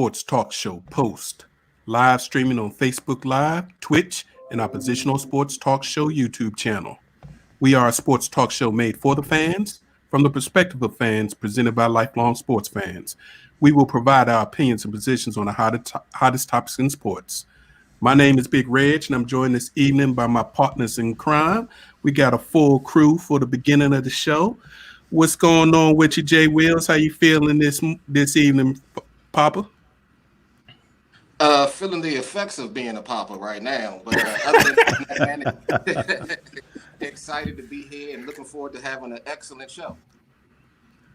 sports talk show, Post, live streaming on Facebook Live, Twitch, and our Positional Sports Talk Show YouTube channel. We are a sports talk show made for the fans, from the perspective of fans, presented by lifelong sports fans. We will provide our opinions and positions on the hottest topics in sports. My name is Big Reg, and I'm joined this evening by my partners in crime. We got a full crew for the beginning of the show. What's going on with you, Jay Wills? How you feeling this evening, Papa? Feeling the effects of being a papa right now, but other than that, man, excited to be here and looking forward to having an excellent show.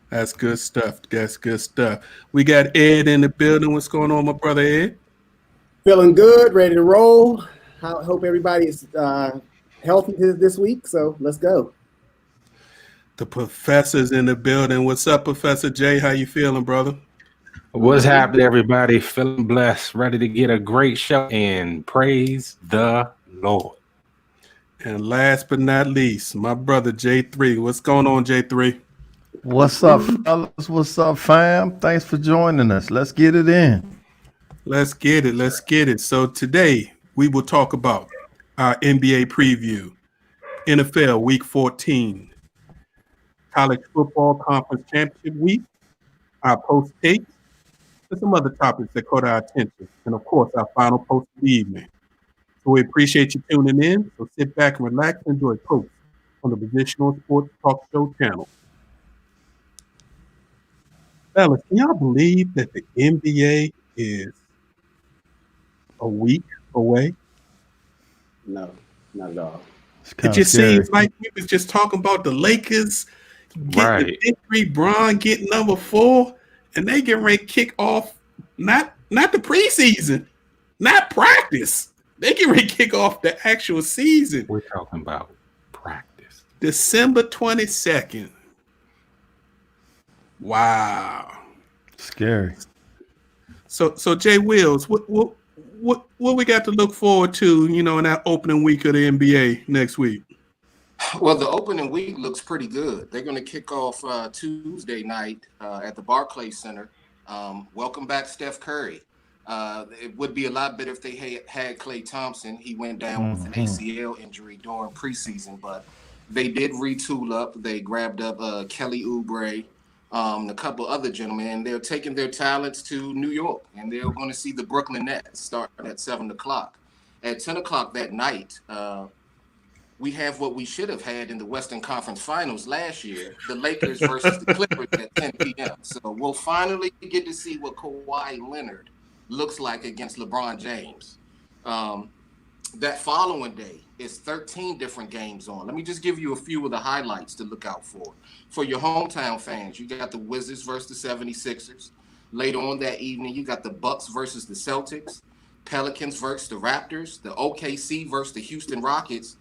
That's good stuff. That's good stuff. We got Ed in the building. What's going on, my brother Ed? Feeling good, ready to roll. I hope everybody's healthy this week, so let's go. The professor's in the building. What's up, Professor Jay? How you feeling, brother? What's happening, everybody? Feeling blessed, ready to get a great show, and praise the Lord. And last but not least, my brother J3. What's going on, J3? What's up, fellas? What's up, fam? Thanks for joining us. Let's get it in. Let's get it. Let's get it. So today we will talk about our NBA preview, NFL Week 14, College Football Conference Championship Week, our post takes, and some other topics that caught our attention, and of course our final post of the evening. So we appreciate you tuning in. So sit back and relax and enjoy Post on the Positional Sports Talk Show channel. Fellas, can y'all believe that the NBA is a week away? No, not at all. It just seems like we was just talking about the Lakers getting the victory, Bron getting number 4, and they get ready to kick off not the preseason, not practice. They get ready to kick off the actual season. We're talking about practice. December 22nd. Wow. Scary. So Jay Wills, what we got to look forward to, in that opening week of the NBA next week? Well, the opening week looks pretty good. They're going to kick off Tuesday night at the Barclays Center. Welcome back, Steph Curry. It would be a lot better if they had Klay Thompson. He went down with an ACL injury during preseason, but they did retool up. They grabbed up Kelly Oubre, a couple other gentlemen, and they're taking their talents to New York, and they're going to see the Brooklyn Nets start at 7 o'clock. At 10 o'clock that night, we have what we should have had in the Western Conference Finals last year, the Lakers versus the Clippers at 10 p.m. So we'll finally get to see what Kawhi Leonard looks like against LeBron James. That following day is 13 different games on. Let me just give you a few of the highlights to look out for. For your hometown fans, you got the Wizards versus the 76ers. Later on that evening, you got the Bucks versus the Celtics, Pelicans versus the Raptors, the OKC versus the Houston Rockets,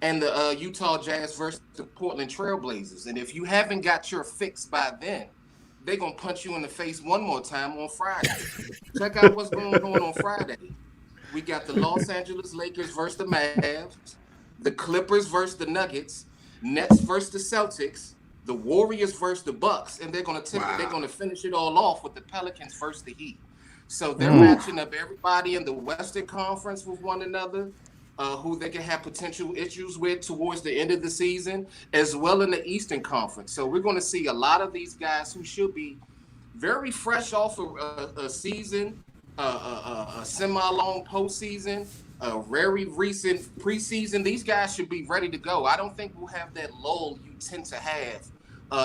and the Utah Jazz versus the Portland Trailblazers. And if you haven't got your fix by then, they're going to punch you in the face one more time on Friday. Check out what's going on Friday. We got the Los Angeles Lakers versus the Mavs, the Clippers versus the Nuggets, Nets versus the Celtics, the Warriors versus the Bucks, and they're going to finish it all off with the Pelicans versus the Heat. So they're matching up everybody in the Western Conference with one another, who they can have potential issues with towards the end of the season, as well in the Eastern Conference. So we're going to see a lot of these guys who should be very fresh off a season, a semi-long postseason, a very recent preseason. These guys should be ready to go. I don't think we'll have that lull you tend to have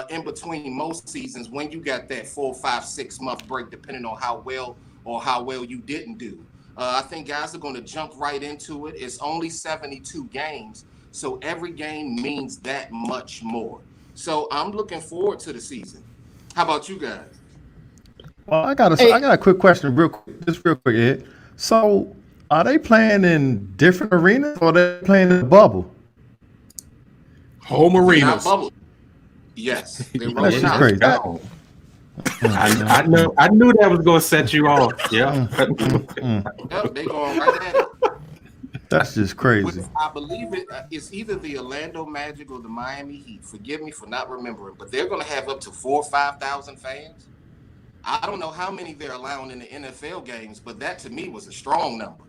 in between most seasons when you got that 4, 5, 6 month break, depending on how well you didn't do. I think guys are going to jump right into it. It's only 72 games, so every game means that much more. So I'm looking forward to the season. How about you guys? Well, I got a quick question, real quick, Ed. So, are they playing in different arenas, or are they playing in the bubble? Home arenas. Not bubble. Yes, they're That's rolling just out. crazy. I knew that was going to set you off. Yeah. Yep, they going right at it. That's just crazy. I believe it's either the Orlando Magic or the Miami Heat. Forgive me for not remembering, but they're going to have up to 4,000 or 5,000 fans. I don't know how many they're allowing in the NFL games, but that to me was a strong number.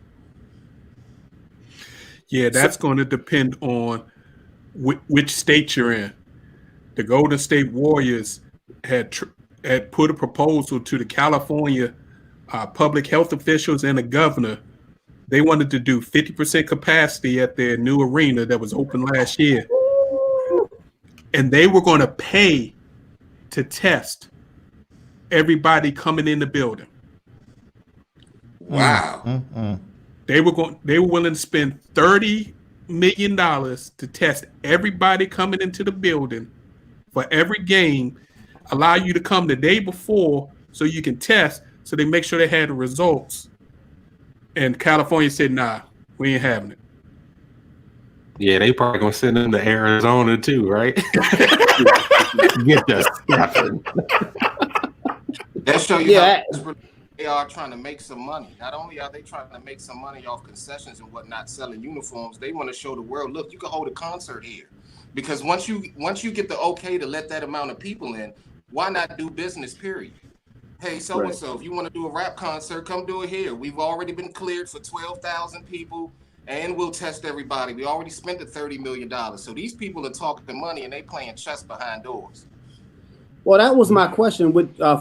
Yeah, that's going to depend on which state you're in. The Golden State Warriors had put a proposal to the California public health officials and the governor. They wanted to do 50% capacity at their new arena that was open last year. And they were going to pay to test everybody coming in the building. Wow. They were willing to spend $30 million to test everybody coming into the building for every game, allow you to come the day before so you can test, so they make sure they had the results. And California said, nah, we ain't having it. Yeah, they probably gonna send them to Arizona too, right? Get that stuff. That show you how they are trying to make some money. Not only are they trying to make some money off concessions and whatnot, selling uniforms, they want to show the world, look, you can hold a concert here. Because once you get the okay to let that amount of people in, why not do business, period? Hey, so-and-so, if you want to do a rap concert, come do it here. We've already been cleared for 12,000 people, and we'll test everybody. We already spent the $30 million. So these people are talking money, and they playing chess behind doors. Well, that was my question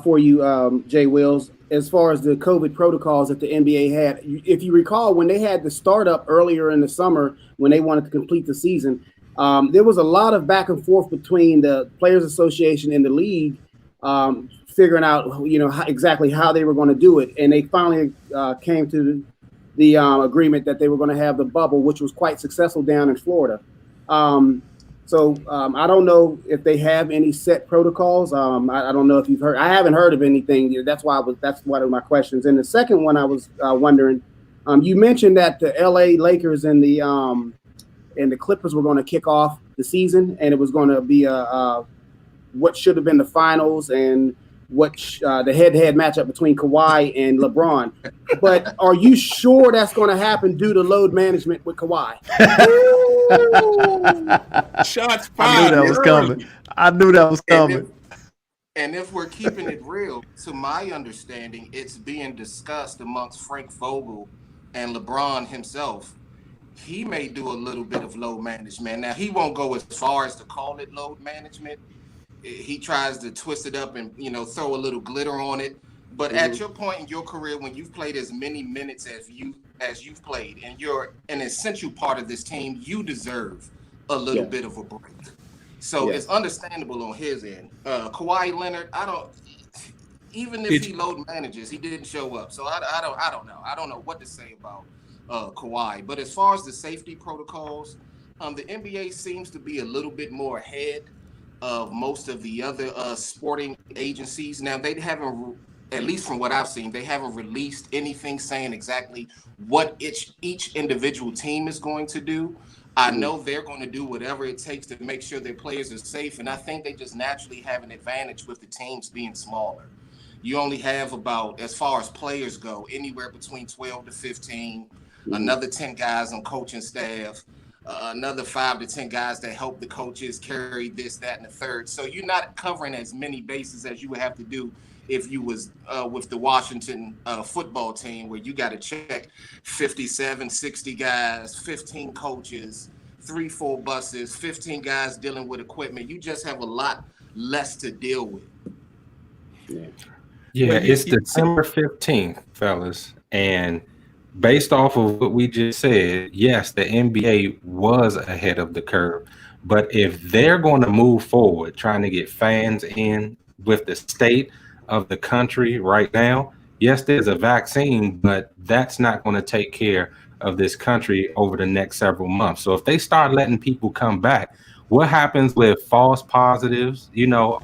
for you, Jay Wills, as far as the COVID protocols that the NBA had. If you recall, when they had the startup earlier in the summer, when they wanted to complete the season, there was a lot of back and forth between the Players Association and the league, figuring out, exactly how they were going to do it. And they finally came to the agreement that they were going to have the bubble, which was quite successful down in Florida. So I don't know if they have any set protocols. I don't know if you've heard. I haven't heard of anything. That's one of my questions. And the second one, I was wondering. You mentioned that the LA Lakers and the Clippers were going to kick off the season, and it was going to be what should have been the finals and the head-to-head matchup between Kawhi and LeBron. But are you sure that's going to happen due to load management with Kawhi? Shots fired. I knew that was coming. And if we're keeping it real, to my understanding, it's being discussed amongst Frank Vogel and LeBron himself. He may do a little bit of load management. Now, he won't go as far as to call it load management. He tries to twist it up and, throw a little glitter on it. But at your point in your career, when you've played as many minutes as you've played, and you're an essential part of this team, you deserve a little bit of a break. So it's understandable on his end. Kawhi Leonard, even if he load manages, he didn't show up. So I don't know. I don't know what to say about Kawhi. But as far as the safety protocols, the NBA seems to be a little bit more ahead of most of the other sporting agencies. Now, they haven't, at least from what I've seen, they haven't released anything saying exactly what each individual team is going to do. I know they're going to do whatever it takes to make sure their players are safe, and I think they just naturally have an advantage with the teams being smaller. You only have about, as far as players go, anywhere between 12 to 15, another 10 guys on coaching staff, another 5 to 10 guys that help the coaches carry this, that, and the third. So you're not covering as many bases as you would have to do if you was with the Washington football team, where you got to check 57, 60 guys, 15 coaches, 3-4 buses, 15 guys dealing with equipment. You just have a lot less to deal with. Yeah, it's December 15th, fellas. And based off of what we just said, yes, the NBA was ahead of the curve. But if they're going to move forward, trying to get fans in with the state of the country right now, yes, there's a vaccine, but that's not going to take care of this country over the next several months. So if they start letting people come back, what happens with false positives,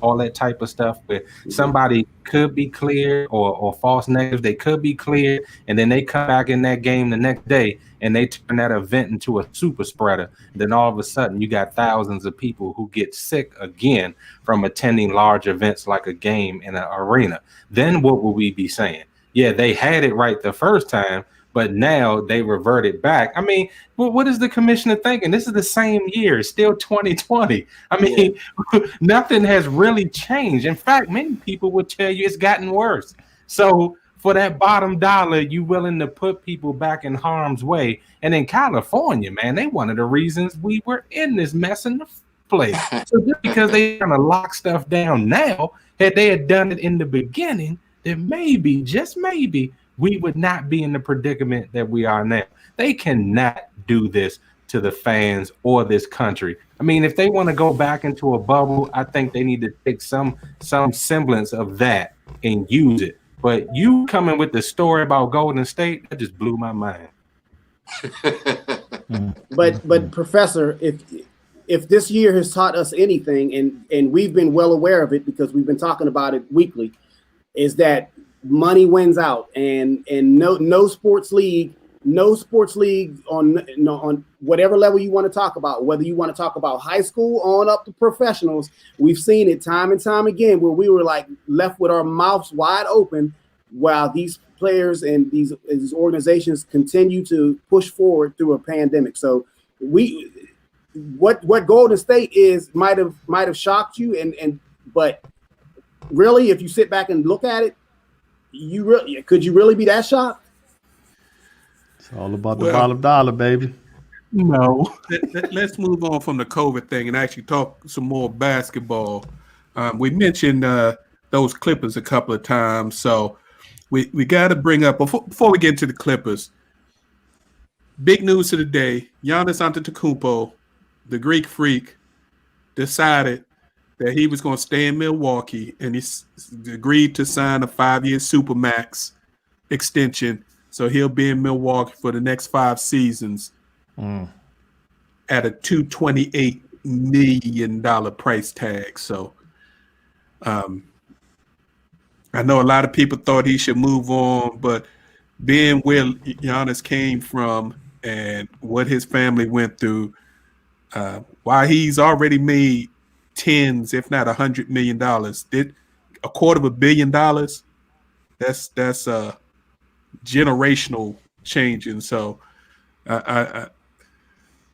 all that type of stuff, where somebody could be cleared or false negative, they could be cleared, and then they come back in that game the next day and they turn that event into a super spreader. Then all of a sudden you got thousands of people who get sick again from attending large events like a game in an arena. Then what will we be saying? Yeah, they had it right the first time, but now they reverted back. I mean, what is the commissioner thinking? This is the same year, it's still 2020. I mean, nothing has really changed. In fact, many people would tell you it's gotten worse. So for that bottom dollar, you willing to put people back in harm's way. And in California, man, they one of the reasons we were in this mess in the place. So just because they trying to lock stuff down now, had they had done it in the beginning, then maybe, just maybe, we would not be in the predicament that we are now. They cannot do this to the fans or this country. I mean, if they want to go back into a bubble, I think they need to take some semblance of that and use it. But you coming with the story about Golden State, that just blew my mind. But Professor, if this year has taught us anything, and we've been well aware of it because we've been talking about it weekly, is that money wins out, and no sports league on whatever level you want to talk about, whether you want to talk about high school on up to professionals, we've seen it time and time again where we were like left with our mouths wide open while these players and these organizations continue to push forward through a pandemic. So what Golden State is might have shocked you, but really, if you sit back and look at it, could you really be that shocked? It's all about the bottom dollar, baby. No. Let's move on from the COVID thing and actually talk some more basketball. We mentioned those Clippers a couple of times, so we got to bring up before we get into the Clippers. Big news of the day: Giannis Antetokounmpo, the Greek Freak, decided that he was going to stay in Milwaukee, and he agreed to sign a 5-year Supermax extension. So he'll be in Milwaukee for the next 5 seasons at a $228 million price tag. So I know a lot of people thought he should move on, but being where Giannis came from and what his family went through, while he's already made tens, if not $100 million, did $250 million. That's generational change. And so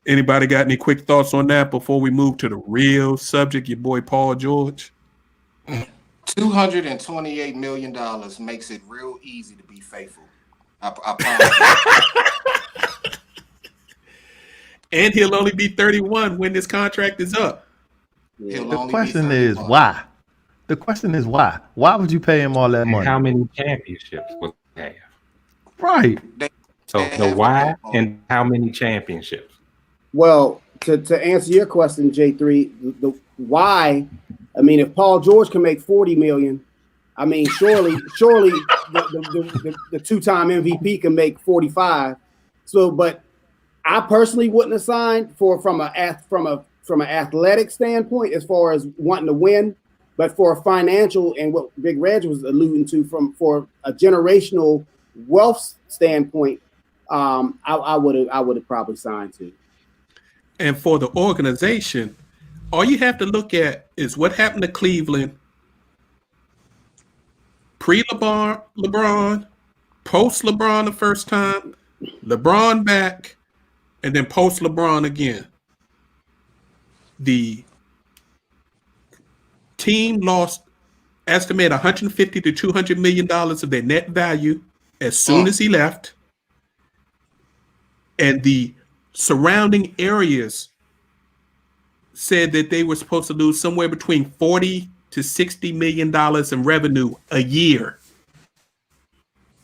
anybody got any quick thoughts on that before we move to the real subject, your boy Paul George? $228 million makes it real easy to be faithful. I promise. And he'll only be 31 when this contract is up. The question is why? The question is why? Why would you pay him all that money? How many championships will they have? Right. So the why and how many championships? Well, to answer your question, J3, the why, I mean, if Paul George can make $40 million, I mean, surely the two-time MVP can make 45. So, but I personally wouldn't have signed from an athletic standpoint as far as wanting to win, but for a financial and what Big Reg was alluding to for a generational wealth standpoint, I would have probably signed to. And for the organization, all you have to look at is what happened to Cleveland pre-LeBron, post-LeBron the first time, LeBron back, and then post-LeBron again. The team lost, estimate $150 to $200 million of their net value as soon as he left. And the surrounding areas said that they were supposed to lose somewhere between $40 to $60 million in revenue a year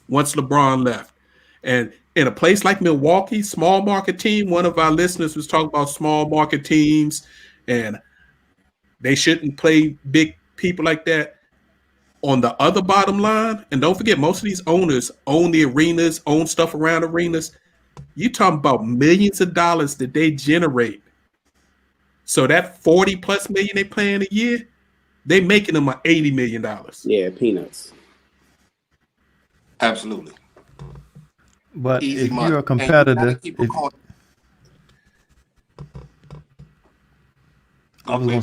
once LeBron left. And in a place like Milwaukee, small market team, one of our listeners was talking about small market teams and they shouldn't play big people like that. On the other bottom line, and don't forget, most of these owners own the arenas, own stuff around arenas. You're talking about millions of dollars that they generate. So that 40 plus million they paying a year, they making them $80 million. Yeah, peanuts. Absolutely. But Easy if money. you're a competitor, I was gonna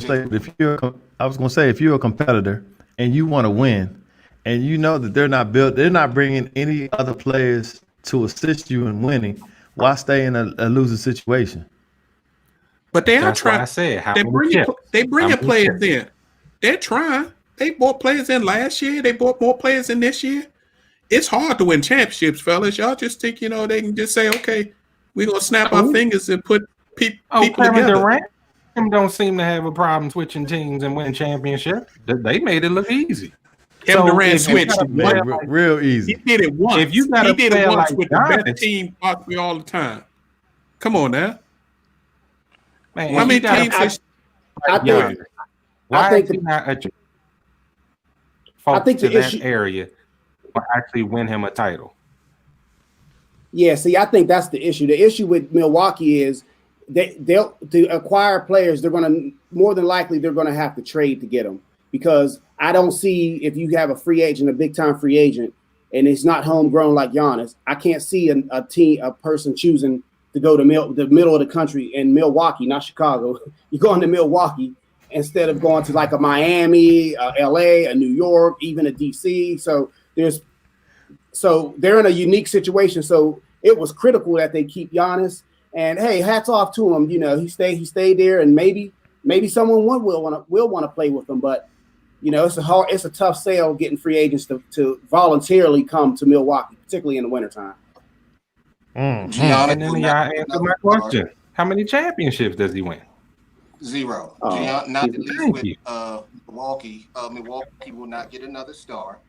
say if you're a competitor and you want to win, and you know that they're not bringing any other players to assist you in winning. Why stay in a losing situation? But they are That's why I trying. said how They many bring chips? they bringing How many players chips? in. They're trying. They bought players in last year. They bought more players in this year. It's hard to win championships, fellas. Y'all just think they can just say, okay, we're gonna snap our fingers and put people Kevin together. Durant don't seem to have a problem switching teams and winning championships. They made it look easy. Kevin Durant if you switched got a it, Made player it man. real He easy. did it once. If you got he a did it player once like with the Giannis- best team possibly all the time. Come on now. Man, How if many you got a teams? player Has, I like think Giannis, why think is he not a I think to the that issue- area or actually win him a title? Yeah, see, I think that's the issue. The issue with Milwaukee is they'll to acquire players. They're going to more than likely they're going to have to trade to get them, because I don't see, if you have a free agent, a big time free agent, and it's not homegrown like Giannis, I can't see a person choosing to go to the middle of the country in Milwaukee, not Chicago. You're going to Milwaukee instead of going to like a Miami, LA, a New York, even a DC. So they're in a unique situation. So it was critical that they keep Giannis. And hey, hats off to him. You know, he stayed there, and maybe someone will want to play with him. But you know, it's a tough sale getting free agents to voluntarily come to Milwaukee, particularly in the wintertime. Giannis And then will y'all not get answer another my star. question: how many championships does he win? 0. Oh, Not at least thank with you. Milwaukee. Milwaukee will not get another star.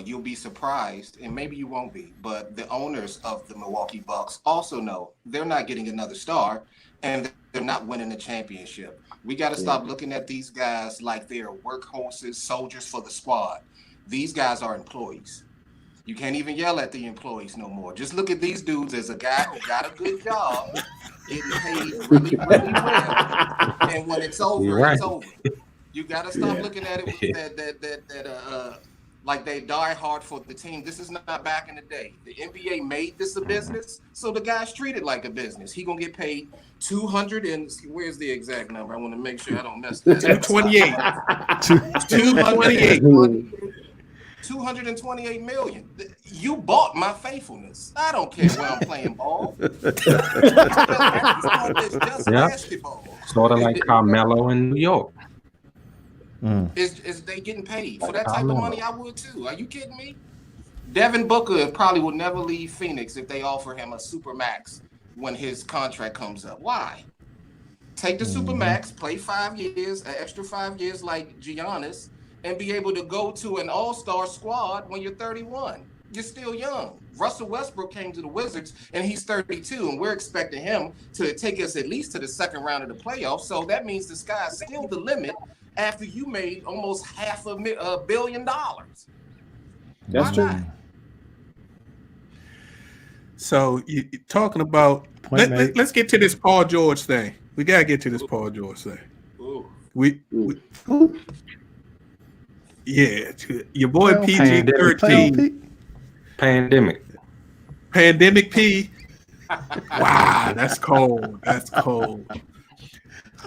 You'll be surprised, and maybe you won't be, but the owners of the Milwaukee Bucks also know they're not getting another star, and they're not winning a championship. We got to stop looking at these guys like they're workhorses, soldiers for the squad. These guys are employees. You can't even yell at the employees no more. Just look at these dudes as a guy who got a good job, getting paid really, really well, and when it's over, You're right. it's over. You got to stop looking at it with that like they die hard for the team. This is not back in the day. The NBA made this a business, so the guy's treated like a business. He gonna get paid 200 and where's the exact number? I want to make sure I don't mess that up. 228. 228 million. You bought my faithfulness. I don't care where I'm playing ball. It's just Yeah. basketball. Sort of like Carmelo in New York. Is they getting paid for that type of money? I would too. Are you kidding me? Devin Booker probably will never leave Phoenix if they offer him a super max when his contract comes up. Why? Take the super max, play 5 years, an extra 5 years like Giannis, and be able to go to an all-star squad when you're 31. You're still young. Russell Westbrook came to the Wizards and he's 32, and we're expecting him to take us at least to the second round of the playoffs. So that means the sky's still the limit after you made almost $500 million. That's Why true. not? So you talking about Point made. let's get to this Paul George thing. We gotta get to this Paul George thing. Ooh. We yeah, your boy Well, PG-13, Pandemic. Pandemic P. Wow, that's cold. That's cold.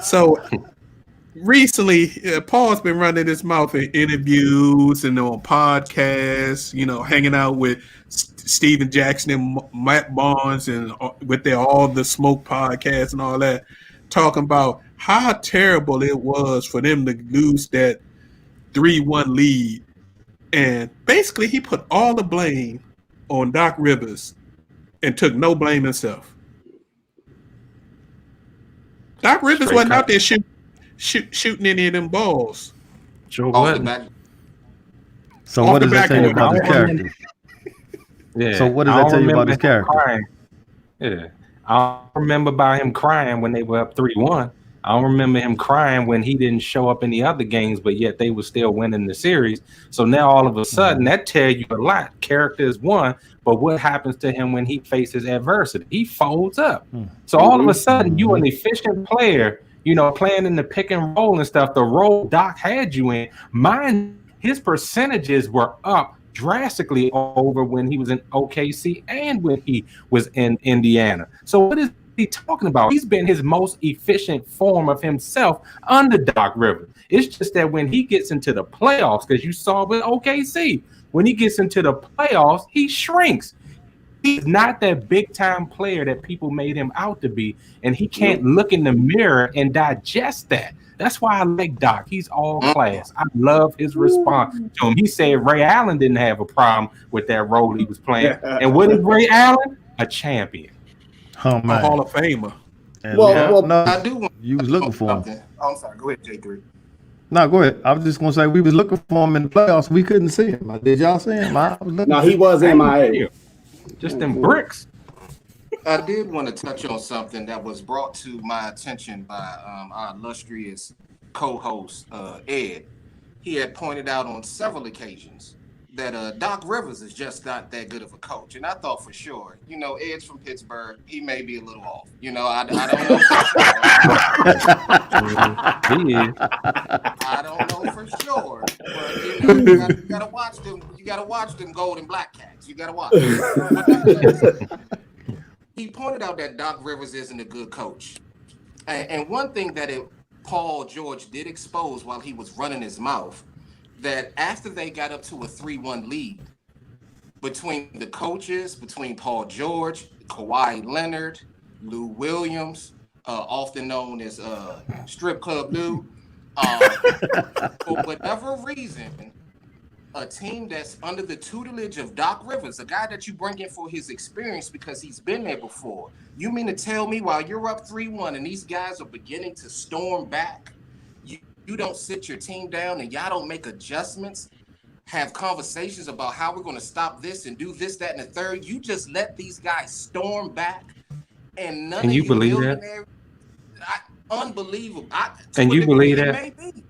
So recently, Paul's been running his mouth in interviews and on podcasts, you know, hanging out with Steven Jackson and Matt Barnes and with their All the Smoke podcast and all that, talking about how terrible it was for them to lose that 3-1 lead. And basically, he put all the blame on Doc Rivers and took no blame himself. Doc Rivers wasn't out there shooting any of them balls. Sure Off the wasn't. back. So Off what the does that tell you backboard. about his character? Yeah. So what does I that don't tell you about remember his him character? crying. Yeah. I don't remember about him crying when they were up 3-1. I don't remember him crying when he didn't show up in the other games, but yet they were still winning the series. So now all of a sudden that tells you a lot. Character is one, but what happens to him when he faces adversity? He folds up. So all of a sudden you an efficient player, you know, playing in the pick and roll and stuff, the role Doc had you in. His percentages were up drastically over when he was in OKC and when he was in Indiana. So what is he talking about? He's been his most efficient form of himself under Doc Rivers. It's just that when he gets into the playoffs, because you saw with OKC, when he gets into the playoffs, he shrinks. He's not that big time player that people made him out to be, and he can't look in the mirror and digest that. That's why I like Doc. He's all class. I love his response to him. He said Ray Allen didn't have a problem with that role he was playing. And what is Ray Allen? A champion. Oh, A man. Hall of Famer. And Well, no, I do want you was looking for him. something. Oh, I'm sorry. Go ahead, J3. No, go ahead. I was just gonna say we was looking for him in the playoffs. We couldn't see him. Did y'all see him? I was looking. No, he was MIA. Just them bricks. I did want to touch on something that was brought to my attention by our illustrious co-host, Ed. He had pointed out on several occasions that Doc Rivers is just not that good of a coach. And I thought for sure, you know, Ed's from Pittsburgh. He may be a little off. You know, I don't know. He is. I don't know for sure. But, you know, you gotta watch them. You gotta watch them Golden Black Cats. You gotta watch them. He pointed out that Doc Rivers isn't a good coach. And one thing that Paul George did expose while he was running his mouth, that after they got up to a 3-1 lead between the coaches, between Paul George, Kawhi Leonard, Lou Williams, often known as Strip Club Lou, for whatever reason, a team that's under the tutelage of Doc Rivers, a guy that you bring in for his experience because he's been there before. You mean to tell me while you're up 3-1 and these guys are beginning to storm back, you don't sit your team down and y'all don't make adjustments, have conversations about how we're going to stop this and do this, that, and the third. You just let these guys storm back, and none Can of you believe that? Unbelievable. And you believe that? Maybe.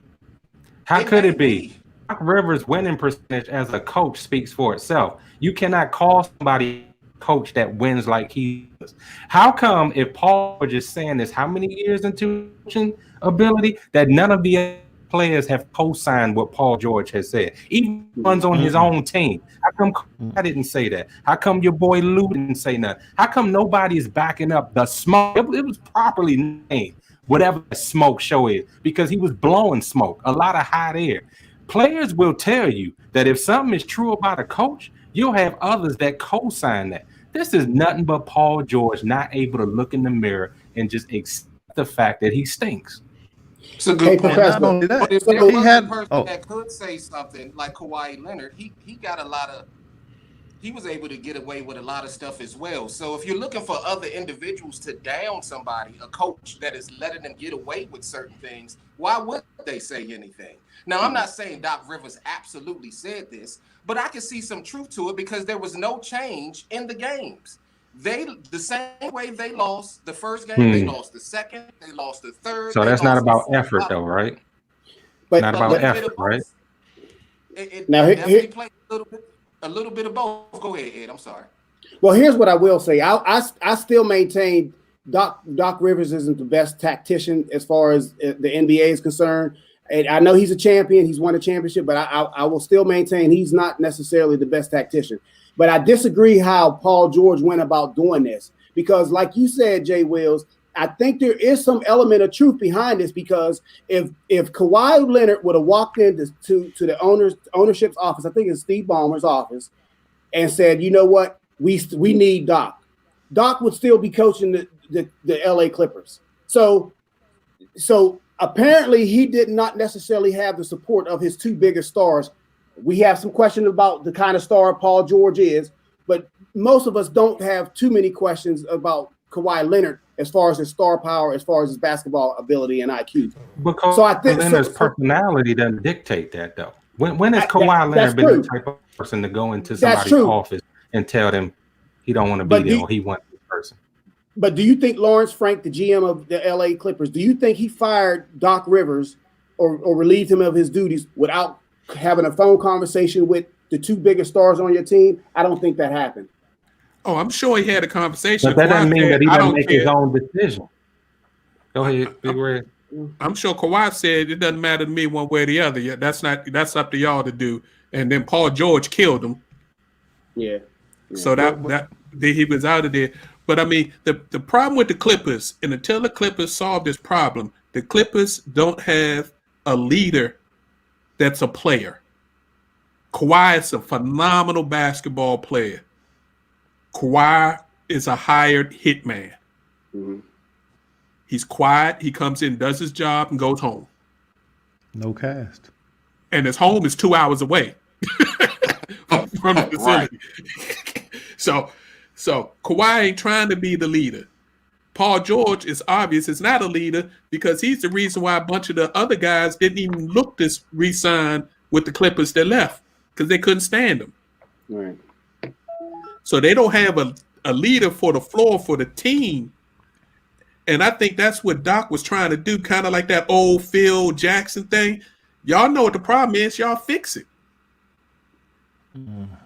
How could may it be? Doc Rivers' winning percentage as a coach speaks for itself. You cannot call somebody a coach that wins like he does. How come if Paul was just saying this, how many years into coaching ability, that none of the players have co-signed what Paul George has said? Even runs on his own team. How come I didn't say that? How come your boy Lou didn't say nothing? How come nobody is backing up the smoke? It was properly named, whatever the smoke show is, because he was blowing smoke, a lot of hot air. Players will tell you that if something is true about a coach, you'll have others that co-sign that. This is nothing but Paul George not able to look in the mirror and just accept the fact that he stinks. It's a good point. Not only that, But if there he was had a person that could say something like Kawhi Leonard, he was able to get away with a lot of stuff as well. So if you're looking for other individuals to down somebody, a coach that is letting them get away with certain things, why would they say anything? Now, I'm not saying Doc Rivers absolutely said this, but I can see some truth to it because there was no change in the games. The same way they lost the first game, they lost the second, they lost the third. So that's not about effort, though, right? But Not about effort, right? It Now, definitely played a little bit of both. Go ahead, Ed. I'm sorry. Well, here's what I will say. I still maintain Doc Rivers isn't the best tactician as far as the NBA is concerned. And I know he's a champion. He's won a championship, but I will still maintain he's not necessarily the best tactician. But I disagree how Paul George went about doing this because, like you said, Jay Wills, I think there is some element of truth behind this because if Kawhi Leonard would have walked into the ownership's office, I think it's Steve Ballmer's office, and said, you know what, we need Doc. Doc would still be coaching the LA Clippers. So apparently he did not necessarily have the support of his two biggest stars. We have some questions about the kind of star Paul George is, but most of us don't have too many questions about Kawhi Leonard as far as his star power, as far as his basketball ability and IQ. Because I think Leonard's personality doesn't dictate that, though. When has Kawhi Leonard been the type of person to go into somebody's office and tell them he don't want to be there or he wants this person? But do you think Lawrence Frank, the GM of the LA Clippers, do you think he fired Doc Rivers or relieved him of his duties without having a phone conversation with the two biggest stars on your team? I don't think that happened. Oh, I'm sure he had a conversation. But that doesn't mean that he doesn't make his own decision. Go ahead, Big Red. I'm sure Kawhi said it doesn't matter to me one way or the other. Yeah, that's up to y'all to do. And then Paul George killed him. Yeah. So that he was out of there. But I mean, the problem with the Clippers, and until the Clippers solve this problem, the Clippers don't have a leader that's a player. Kawhi is a phenomenal basketball player. Kawhi is a hired hitman. Mhm. He's quiet. He comes in, does his job, and goes home. No cast. And his home is 2 hours away from the facility. So Kawhi ain't trying to be the leader. Paul George is obvious is not a leader because he's the reason why a bunch of the other guys didn't even look to re-sign with the Clippers that left because they couldn't stand him. Right. So they don't have a leader for the floor for the team. And I think that's what Doc was trying to do, kind of like that old Phil Jackson thing. Y'all know what the problem is. Y'all fix it.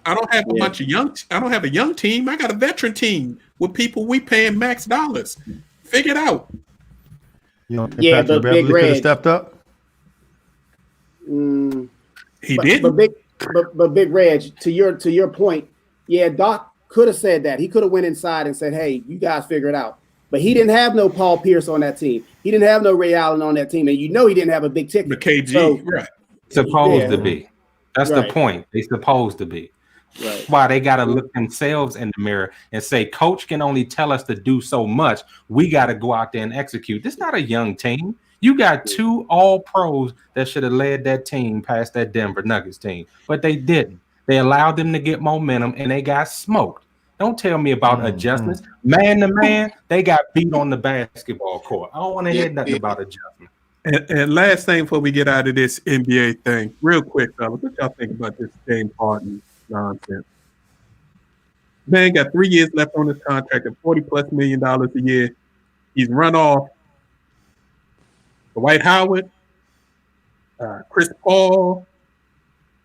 I don't have I don't have a young team. I got a veteran team with people we paying max dollars. Figure it out. You don't think Yeah, Patrick but Big Beverly could have Reg- stepped up? He didn't. But Big Reg, to your point, yeah, Doc could have said that. He could have went inside and said, "Hey, you guys figure it out." But he didn't have no Paul Pierce on that team. He didn't have no Ray Allen on that team, and he didn't have a big ticket. The KG, So- right? Supposed to be. That's Right. the point. They supposed to be. Right. Why they got to look themselves in the mirror and say, Coach can only tell us to do so much. We got to go out there and execute. This is not a young team. You got two all pros that should have led that team past that Denver Nuggets team, but they didn't. They allowed them to get momentum and they got smoked. Don't tell me about adjustments. Man to man, they got beat on the basketball court. I don't want to hear nothing about adjustment. And last thing before we get out of this NBA thing, real quick, fellas, what y'all think about this James Harden nonsense? Man got 3 years left on his contract at $40+ million a year. He's run off Dwight Howard, Chris Paul.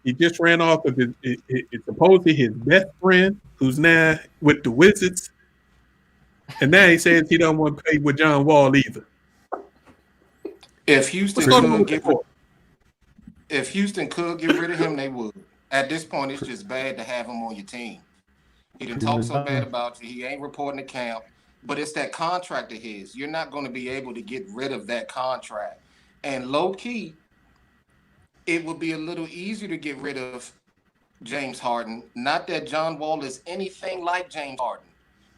He just ran off of it's supposedly his best friend, who's now with the Wizards. And now he says he don't want to pay with John Wall either. If Houston What's going on could with get rid of him, they would. At this point, it's just bad to have him on your team. He didn't talk so bad about you. He ain't reporting to camp, but it's that contract of his. You're not going to be able to get rid of that contract. And low key, it would be a little easier to get rid of James Harden. Not that John Wall is anything like James Harden,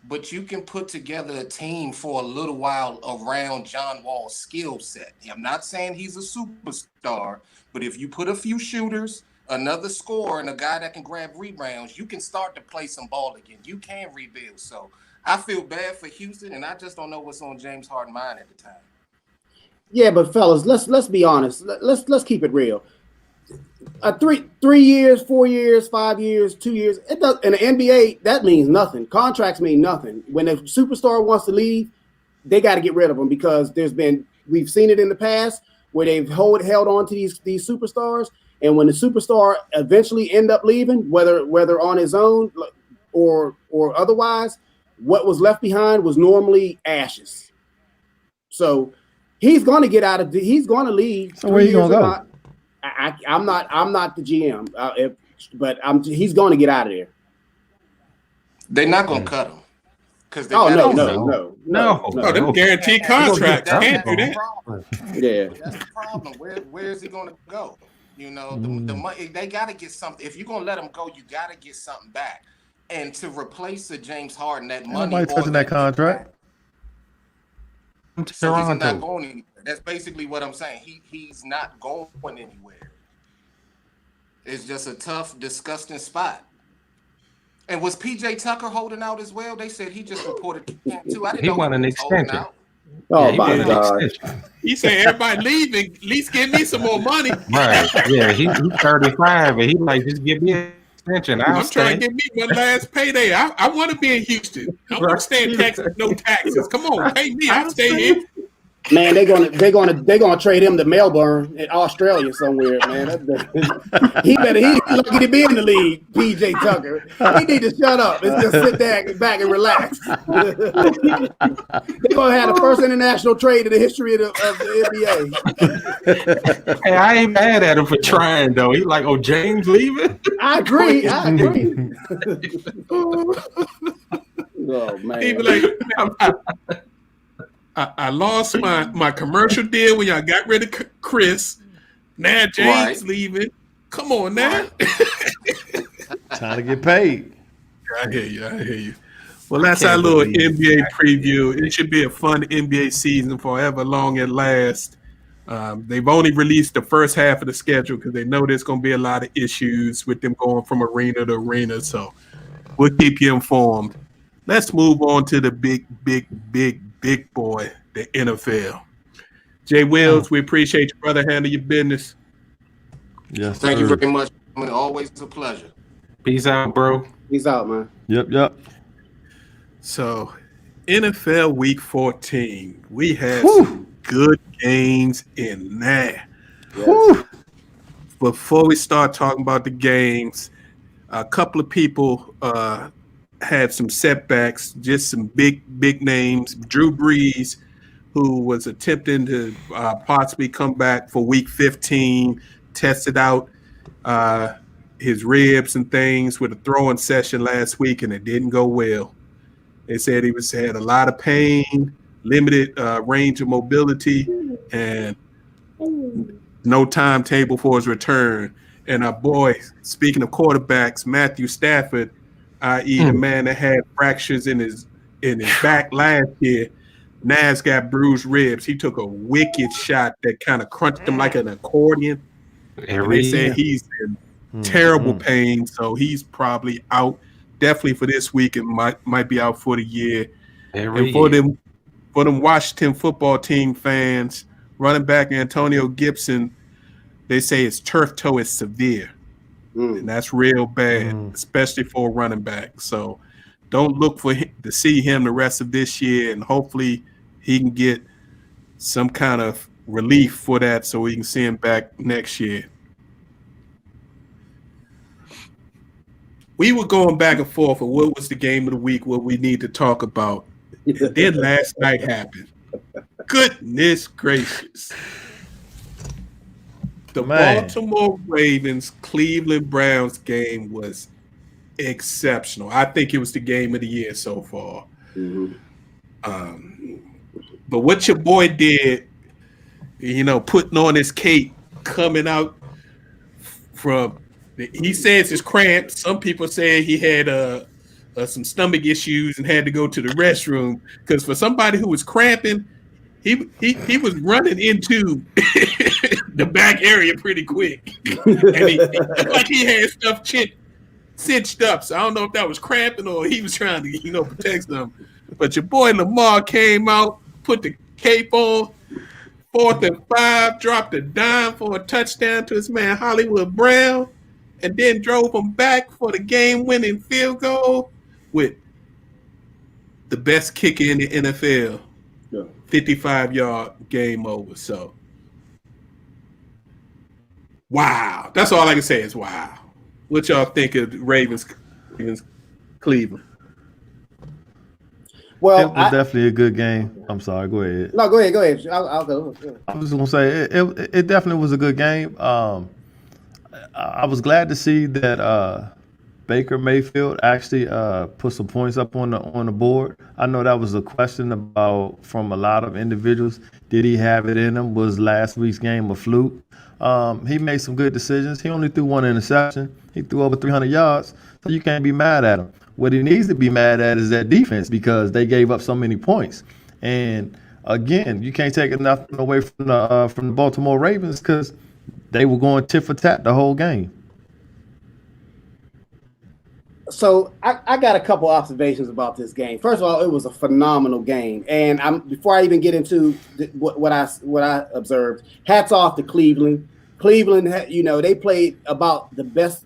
but you can put together a team for a little while around John Wall's skill set. I'm not saying he's a superstar, but if you put a few shooters, another scorer, and a guy that can grab rebounds, you can start to play some ball again. You can rebuild. So I feel bad for Houston, and I just don't know what's on James Harden's mind at the time. Yeah, but fellas, let's be honest. Let's keep it real. 3 years, 4 years, 5 years, 2 years. It does in the NBA. That means nothing. Contracts mean nothing. When a superstar wants to leave, they got to get rid of them because we've seen it in the past where they've held on to these superstars, and when the superstar eventually end up leaving, whether on his own or otherwise, what was left behind was normally ashes. So he's going to get out of. He's going to leave. So where you gonna go? I'm not the GM, he's going to get out of there. They're not going to cut him. No. Oh, them guaranteed contracts. Can't do that. Yeah, that's the problem. Where is he going to go? You know, the money, they got to get something. If you're going to let him go, you got to get something back. And to replace the James Harden, that money. Nobody touching that contract. So he's not going anywhere. That's basically what I'm saying. He's not going anywhere. It's just a tough, disgusting spot. And was PJ Tucker holding out as well? They said he just reported to camp too. I didn't know He wanted an was holding extension. out. Oh Yeah, my he wanted an God! extension. He said everybody leaving, at least give me some more money. Right. Yeah, he's 35 and he like, just give me an extension. I'll I'm trying stay. to get me one last payday. I want to be in Houston. I want to stay in Texas, no taxes. Come on, pay me. I'll stay here. Man, they're gonna trade him to Melbourne in Australia somewhere, man. He's lucky to be in the league, PJ Tucker. He need to shut up and just sit back and relax. They're gonna have the first international trade in the history of the NBA. Hey, I ain't mad at him for trying though. He like, oh, James leaving? I agree. Oh man. He be like, I lost my commercial deal when y'all got rid of Chris. Now James leaving. Come on now. Time to get paid. I hear you. Well, that's can't our little believe NBA preview. It should be a fun NBA season for however long it lasts. They've only released the first half of the schedule because they know there's going to be a lot of issues with them going from arena to arena. So we'll keep you informed. Let's move on to the big boy, the NFL. Jay Wills, we appreciate you, brother. Handle your business. Yes, Thank you sir. very much. Always a pleasure. Peace out, bro. He's out, man. Yep. So, NFL Week 14, we had some good games in there. Yes. Before we start talking about the games, a couple of people had some setbacks, just some big names. Drew Brees, who was attempting to possibly come back for Week 15, tested out his ribs and things with a throwing session last week, and it didn't go well. They said he had a lot of pain, limited range of mobility, and no timetable for his return. And our boy, speaking of quarterbacks, Matthew Stafford, i.e. the man that had fractures in his back last year, now has got bruised ribs. He took a wicked shot that kind of crunched him like an accordion. And they said he's in terrible pain, so he's probably out definitely for this week and might be out for the year. And for them Washington football team fans, running back Antonio Gibson, they say his turf toe is severe. And that's real bad, especially for a running back. So don't look for him to see him the rest of this year, and hopefully he can get some kind of relief for that so we can see him back next year. We were going back and forth on what was the game of the week, what we need to talk about. And then last night happened. Goodness gracious. The Baltimore Ravens Cleveland Browns game was exceptional. I think it was the game of the year so far. But what your boy did, putting on his cape, coming out from, he says it's cramped. Some people say he had some stomach issues and had to go to the restroom, because for somebody who was cramping, he was running into the back area pretty quick. And he like he had stuff cinched up. So I don't know if that was cramping or he was trying to, protect them. But your boy Lamar came out, put the cape on, 4th and 5, dropped a dime for a touchdown to his man Hollywood Brown, and then drove him back for the game-winning field goal with the best kicker in the NFL. 55-yard game over. So, wow. That's all I can say is wow. What y'all think of Ravens Cleveland? Well, it was definitely a good game. I'm sorry. Go ahead. No, go ahead. I'll go. I was going to say it definitely was a good game. I was glad to see that Baker Mayfield actually put some points up on the board. I know that was a question from a lot of individuals. Did he have it in him? Was last week's game a fluke? He made some good decisions. He only threw one interception. He threw over 300 yards, so you can't be mad at him. What he needs to be mad at is that defense, because they gave up so many points. And again, you can't take nothing away from the Baltimore Ravens, because they were going tit for tat the whole game. So I got a couple observations about this game. First of all, it was a phenomenal game, and before I even get into what I observed, hats off to Cleveland. Cleveland, they played about the best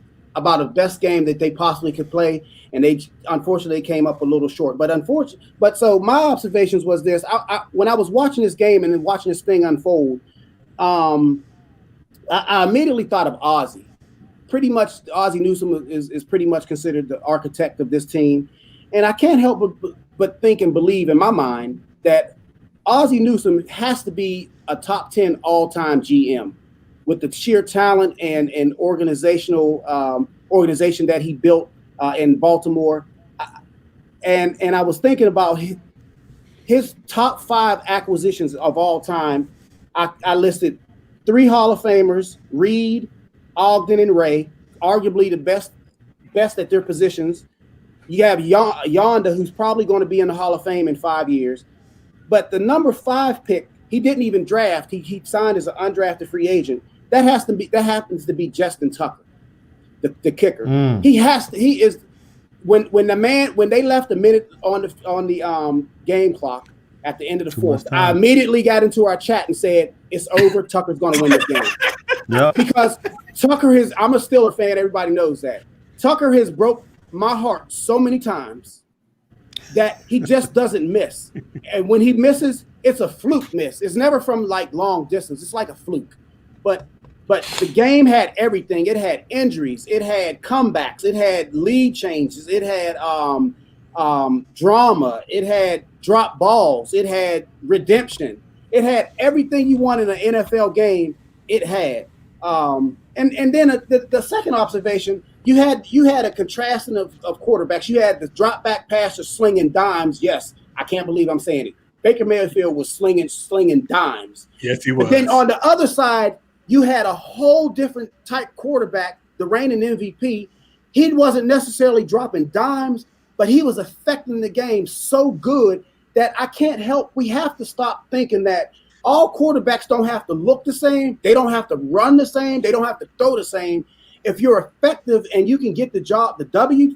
game that they possibly could play, and they unfortunately came up a little short. But so my observations was this: when I was watching this game and then watching this thing unfold, I immediately thought of Ozzie. Pretty much, Ozzie Newsome is pretty much considered the architect of this team, and I can't help but think and believe in my mind that Ozzie Newsome has to be a top 10 all-time GM with the sheer talent and organization that he built in Baltimore. And I was thinking about his top 5 acquisitions of all time. I listed 3 Hall of Famers: Reed, Ogden, and Ray, arguably the best at their positions. You have Yonda, who's probably going to be in the Hall of Fame in 5 years. But the number 5 pick, he didn't even draft. He signed as an undrafted free agent. That happens to be Justin Tucker, the kicker. He is when they left a minute on the game clock at the end of the fourth, I immediately got into our chat and said, it's over. Tucker's going to win this game. Yeah. Because Tucker I'm a Steeler fan. Everybody knows that. Tucker has broke my heart so many times that he just doesn't miss. And when he misses, it's a fluke miss. It's never from like long distance. It's like a fluke. But the game had everything. It had injuries. It had comebacks. It had lead changes. It had drama. It had drop balls. It had redemption. It had everything you want in an NFL game. It had. And then the second observation, you had a contrasting of quarterbacks. You had the drop back passer slinging dimes. Yes, I can't believe I'm saying it. Baker Mayfield was slinging dimes. Yes, he was. But then on the other side, you had a whole different type quarterback, the reigning MVP. He wasn't necessarily dropping dimes, but he was affecting the game so good that I can't help. We have to stop thinking that all quarterbacks don't have to look the same. They don't have to run the same. They don't have to throw the same. If you're effective and you can get the W,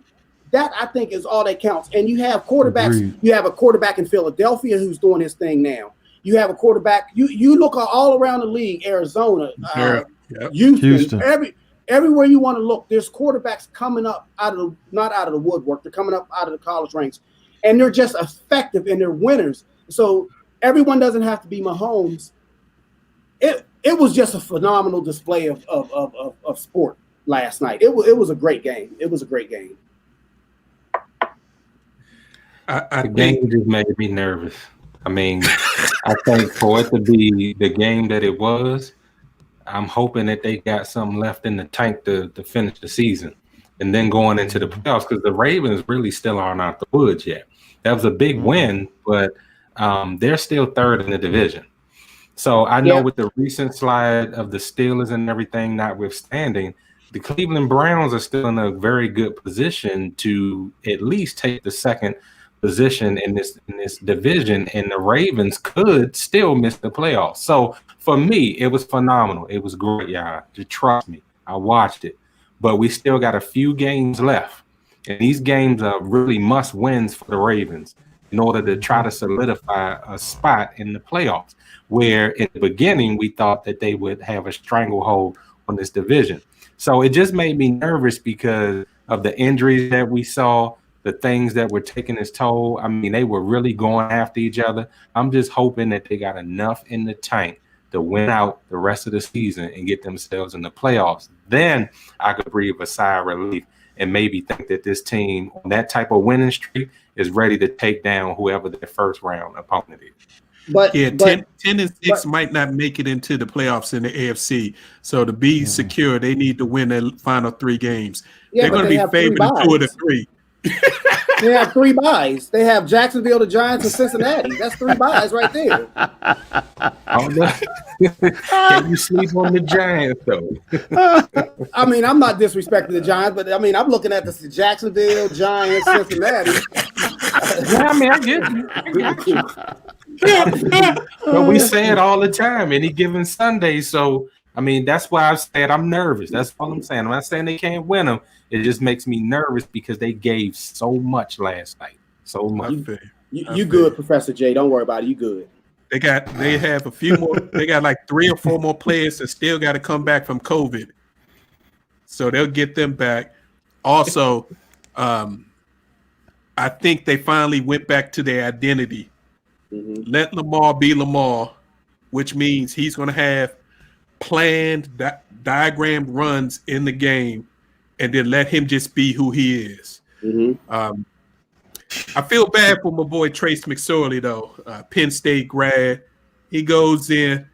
that I think is all that counts. And you have quarterbacks. Agreed. You have a quarterback in Philadelphia who's doing his thing now. You have a quarterback. You look all around the league, Arizona, Houston. Everywhere you want to look, there's quarterbacks coming up not out of the woodwork. They're coming up out of the college ranks, and they're just effective and they're winners. So everyone doesn't have to be Mahomes. It was just a phenomenal display of sport last night. It was a great game. It was a great game. The game just made me nervous. I mean, I think for it to be the game that it was, I'm hoping that they got something left in the tank to finish the season and then going into the playoffs, because the Ravens really still aren't out the woods yet. That was a big win, but they're still third in the division. So I know with the recent slide of the Steelers and everything notwithstanding, the Cleveland Browns are still in a very good position to at least take the second position in this division, and the Ravens could still miss the playoffs. So for me, it was phenomenal. It was great, y'all. Just trust me. I watched it. But we still got a few games left. And these games are really must wins for the Ravens in order to try to solidify a spot in the playoffs, where in the beginning we thought that they would have a stranglehold on this division. So it just made me nervous because of the injuries that we saw, the things that were taking its toll. I mean, they were really going after each other. I'm just hoping that they got enough in the tank to win out the rest of the season and get themselves in the playoffs. Then I could breathe a sigh of relief and maybe think that this team on that type of winning streak is ready to take down whoever their first round opponent is. But 10-6 might not make it into the playoffs in the AFC. So to be secure, they need to win their final 3 games. They're going to be favored in 2 of the 3. They have 3 byes. They have Jacksonville, the Giants, and Cincinnati. That's 3 byes right there. Can you sleep on the Giants, though? I mean, I'm not disrespecting the Giants, but I mean, I'm looking at the Jacksonville, Giants, Cincinnati. Yeah, I mean, I get you. But we say it all the time, any given Sunday. So, I mean, that's why I said I'm nervous. That's all I'm saying. I'm not saying they can't win them. It just makes me nervous because they gave so much last night. So much. You good, Professor J. Don't worry about it. You good. They have a few more. They got like 3 or 4 more players that still got to come back from COVID. So they'll get them back. Also, I think they finally went back to their identity. Mm-hmm. Let Lamar be Lamar, which means he's going to have planned diagrammed runs in the game, and then let him just be who he is. Mm-hmm. I feel bad for my boy Trace McSorley, though. Penn State grad. He goes in,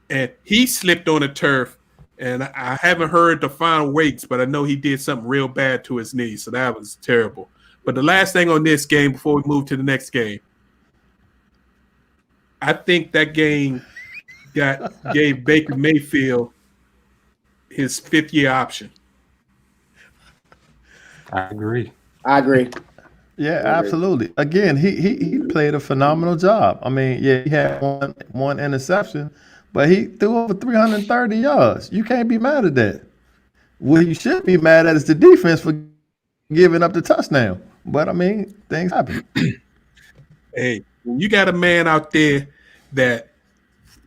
and he slipped on the turf, and I haven't heard the final weights, but I know he did something real bad to his knee, so that was terrible. But the last thing on this game before we move to the next game, I think that game gave Baker Mayfield his 5th-year option. I agree. Yeah, absolutely. Again, he played a phenomenal job. I mean, yeah, he had one interception, but he threw over 330 yards. You can't be mad at that. What you should be mad at is the defense for giving up the touchdown. But I mean, things happen. Hey, when you got a man out there that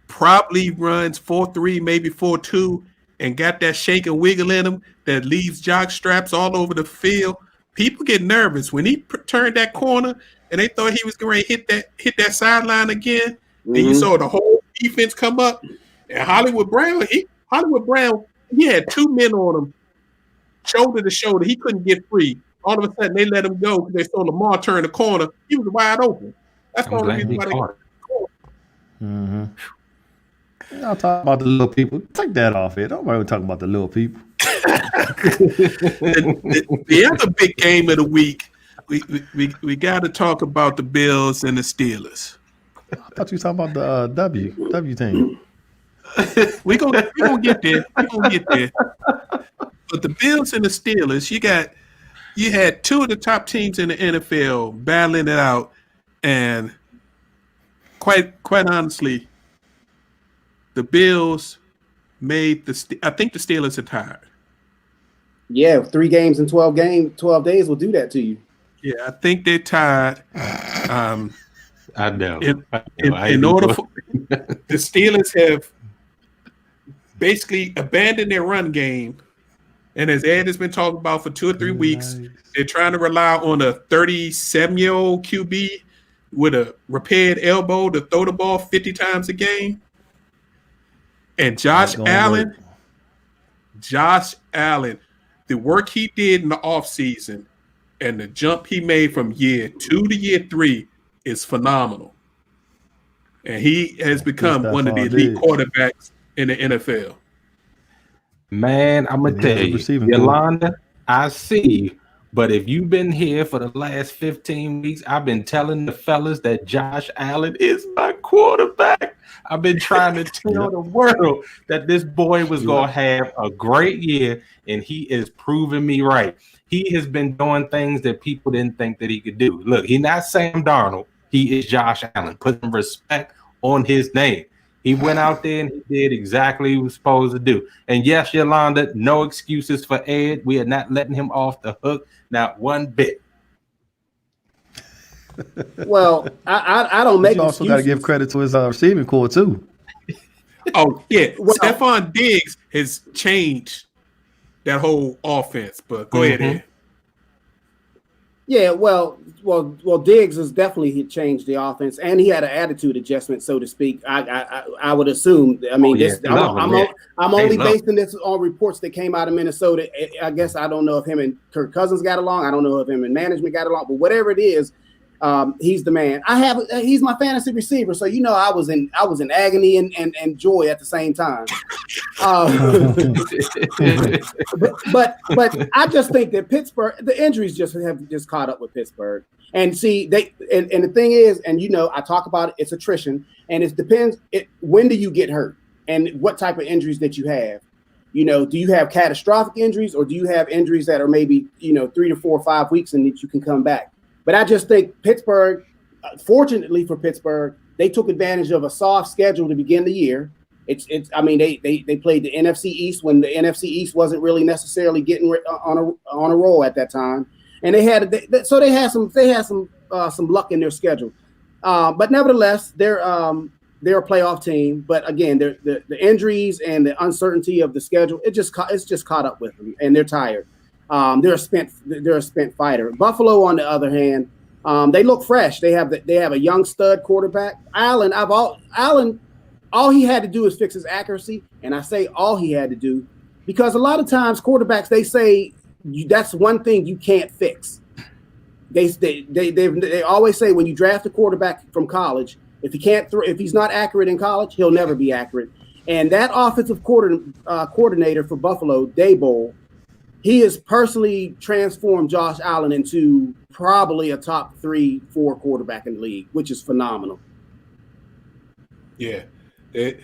probably runs 4.3, maybe 4.2, and got that shake and wiggle in him that leaves jock straps all over the field, people get nervous when he turned that corner and they thought he was going to hit that sideline again. And you saw the whole defense come up. And Hollywood Brown, he had two men on him, shoulder to shoulder. He couldn't get free. All of a sudden, they let him go because they saw Lamar turn the corner. He was wide open. That's the only reason why they caught Mm-hmm. Y'all talk about the little people. Take that off here. Don't worry, talking about the little people. The other big game of the week, we got to talk about the Bills and the Steelers. I thought you were talking about the W team. We're gonna get there. We're gonna get there. But the Bills and the Steelers, you had two of the top teams in the NFL battling it out, and quite honestly, the Bills made I think the Steelers are tired. Yeah, 3 games in 12 days will do that to you. Yeah, I think they're tired. I know. In order for the Steelers have basically abandoned their run game, and as Ed has been talking about for 2 or 3 weeks, they're trying to rely on a 37-year-old QB with a repaired elbow to throw the ball 50 times a game. And Josh Allen, the work he did in the offseason and the jump he made from year 2 to year 3 is phenomenal. And he has become one of the elite quarterbacks in the NFL. Man, I'm going to tell you, Yolanda, I see you. But if you've been here for the last 15 weeks, I've been telling the fellas that Josh Allen is my quarterback. I've been trying to tell the world that this boy was going to have a great year, and he is proving me right. He has been doing things that people didn't think that he could do. Look, he's not Sam Darnold. He is Josh Allen. Put some respect on his name. He went out there and he did exactly what he was supposed to do. And yes, Yolanda, no excuses for Ed. We are not letting him off the hook, not one bit. Well, I don't make. You also got to give credit to his receiving core too. Oh yeah, Stephon Diggs has changed that whole offense. But go ahead, Ed. Yeah, well, Diggs has definitely changed the offense, and he had an attitude adjustment, so to speak. I would assume. I mean, I'm only basing this on reports that came out of Minnesota. I guess I don't know if him and Kirk Cousins got along. I don't know if him and management got along, but whatever it is, he's the man. He's my fantasy receiver, so I was in agony and joy at the same time. But I just think that Pittsburgh, the injuries have caught up with Pittsburgh. And see, and the thing is, I talk about it, it's attrition, and it depends. When do you get hurt, and what type of injuries that you have? Do you have catastrophic injuries, or do you have injuries that are maybe 3 to 4 or 5 weeks and that you can come back? But I just think Pittsburgh, fortunately for Pittsburgh, they took advantage of a soft schedule to begin the year. I mean, they played the NFC East when the NFC East wasn't really necessarily getting on a roll at that time, and they had some luck in their schedule. But nevertheless, they're a playoff team. But again, the injuries and the uncertainty of the schedule, it's just caught up with them, and they're tired. They're a spent fighter. Buffalo, on the other hand, they look fresh. They have a young stud quarterback. Allen, all he had to do is fix his accuracy, and I say all he had to do because a lot of times quarterbacks, they say that's one thing you can't fix. They always say when you draft a quarterback from college, if he's not accurate in college, he'll never be accurate. And that offensive coordinator for Buffalo, Daboll, he has personally transformed Josh Allen into probably a top 3-4 quarterback in the league, which is phenomenal. Yeah, they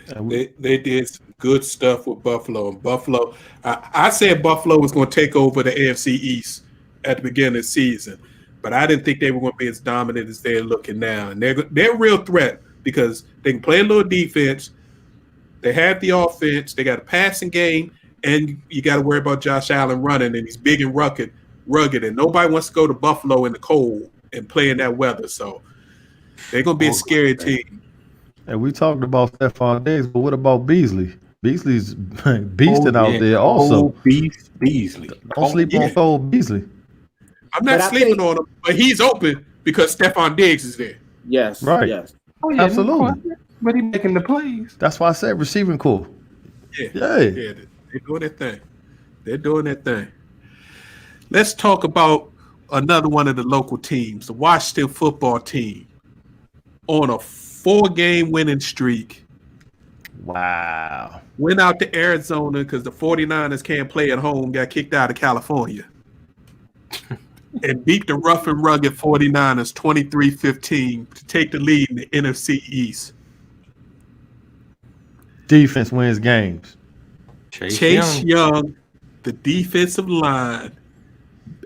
did some good stuff with Buffalo. And Buffalo, I said Buffalo was going to take over the AFC East at the beginning of the season, but but I didn't think they were going to be as dominant as they're looking now. And they're a real threat because they can play a little defense. They have the offense. They got a passing game, and you got to worry about Josh Allen running, and he's big and rugged, and nobody wants to go to Buffalo in the cold and play in that weather. So they're going to be a scary team. And we talked about Stephon Diggs, but what about Beasley? Beasley's beasting out there also. Beasley. Don't sleep on old Beasley. I'm not sleeping on him, but he's open because Stephon Diggs is there. Yes. Right. Yes. Oh, yeah, Absolutely. But he's making the plays. That's why I said receiving core. Yeah. Yeah. Yeah. They're doing their thing. They're doing their thing. Let's talk about another one of the local teams, the Washington football team, on a 4-game winning streak. Wow. Went out to Arizona because the 49ers can't play at home, got kicked out of California. And beat the rough and rugged 49ers 23-15 to take the lead in the NFC East. Defense wins games. Chase Young, the defensive line,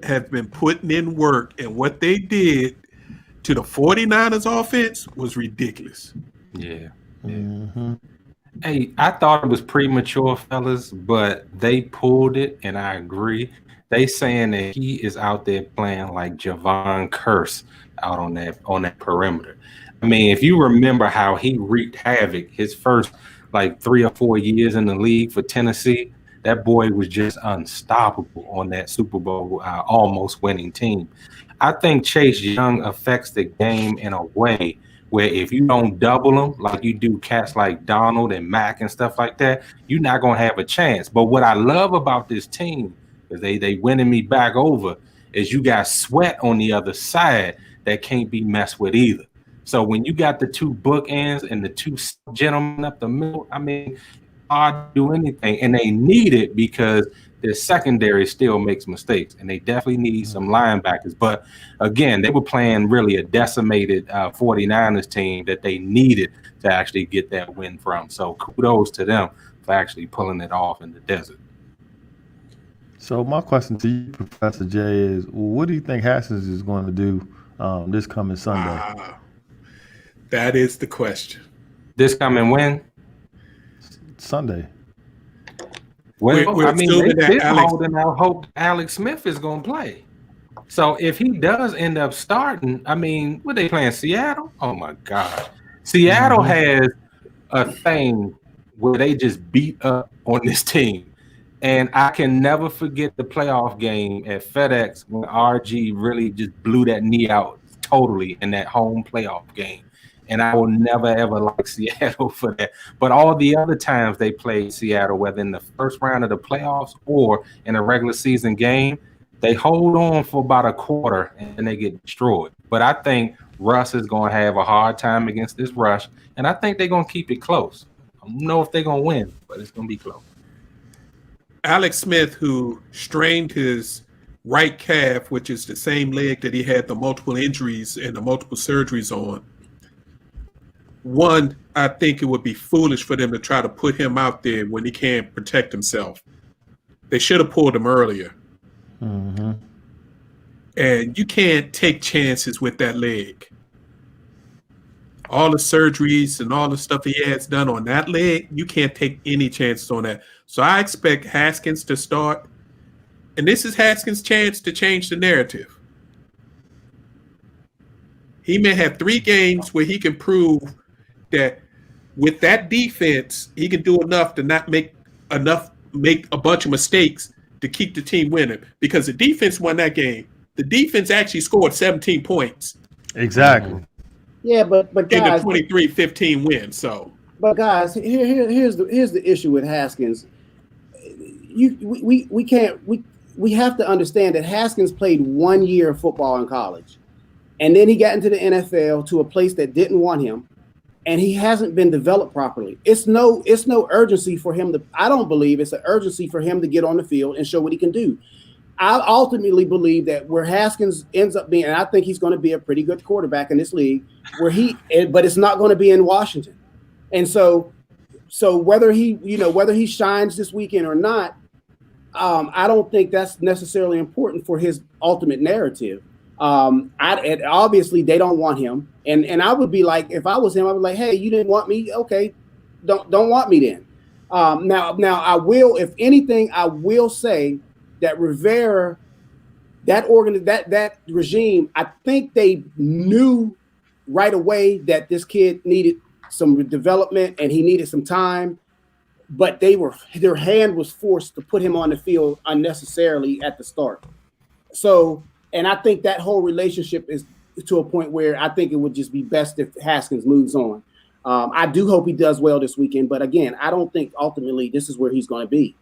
have been putting in work, and what they did to the 49ers offense was ridiculous. Yeah. Mm-hmm. Hey, I thought it was premature, fellas, but they pulled it, and I agree. They saying that he is out there playing like Javon Curse out on that perimeter. I mean, if you remember how he wreaked havoc his first like 3 or 4 years in the league for Tennessee, that boy was just unstoppable on that Super Bowl almost winning team. I think Chase Young affects the game in a way where if you don't double him like you do cats like Donald and Mack and stuff like that, you're not going to have a chance. But what I love about this team, because they winning me back over, is you got Sweat on the other side that can't be messed with either. So when you got the two bookends and the two gentlemen up the middle, I mean, hard to do anything. And they need it because their secondary still makes mistakes, and they definitely need some linebackers. But again, they were playing really a decimated 49ers team that they needed to actually get that win from. So kudos to them for actually pulling it off in the desert. So my question to you, Professor J, is what do you think Haskins is going to do this coming Sunday? That is the question. This coming when? Sunday. Well, We're I mean, assuming they're that Alex- holding out hope Alex Smith is going to play. So if he does end up starting, I mean, what they playing, Seattle? Oh my God. Seattle has a thing where they just beat up on this team. And I can never forget the playoff game at FedEx when RG really just blew that knee out totally in that home playoff game. And I will never, ever like Seattle for that. But all the other times they played Seattle, whether in the first round of the playoffs or in a regular season game, they hold on for about a quarter and they get destroyed. But I think Russ is going to have a hard time against this rush. And I think they're going to keep it close. I don't know if they're going to win, but it's going to be close. Alex Smith, who strained his right calf, which is the same leg that he had the multiple injuries and the multiple surgeries on. One, I think it would be foolish for them to try to put him out there when he can't protect himself. They should have pulled him earlier. Mm-hmm. And you can't take chances with that leg. All the surgeries and all the stuff he has done on that leg, you can't take any chances on that. So I expect Haskins to start. And this is Haskins' chance to change the narrative. He may have 3 games where he can prove that with that defense, he can do enough to not make a bunch of mistakes to keep the team winning. Because the defense won that game. The defense actually scored 17 points. Exactly. Yeah, but In the guys, 23-15 win. So, but guys, here's the issue with Haskins. We have to understand that Haskins played 1 year of football in college, and then he got into the NFL to a place that didn't want him, and he hasn't been developed properly. It's no urgency for him to. I don't believe it's an urgency for him to get on the field and show what he can do. I ultimately believe that where Haskins ends up being, and I think he's going to be a pretty good quarterback in this league, but it's not going to be in Washington. And so whether he shines this weekend or not, I don't think that's necessarily important for his ultimate narrative. And obviously they don't want him, and I would be like, if I was him, I would be like, hey, you didn't want me, okay, don't want me then. Now I will, if anything, I will say that Rivera, that regime, I think they knew right away that this kid needed some development and he needed some time, but their hand was forced to put him on the field unnecessarily at the start. So, and I think that whole relationship is to a point where I think it would just be best if Haskins moves on. I do hope he does well this weekend, but again, I don't think ultimately this is where he's going to be.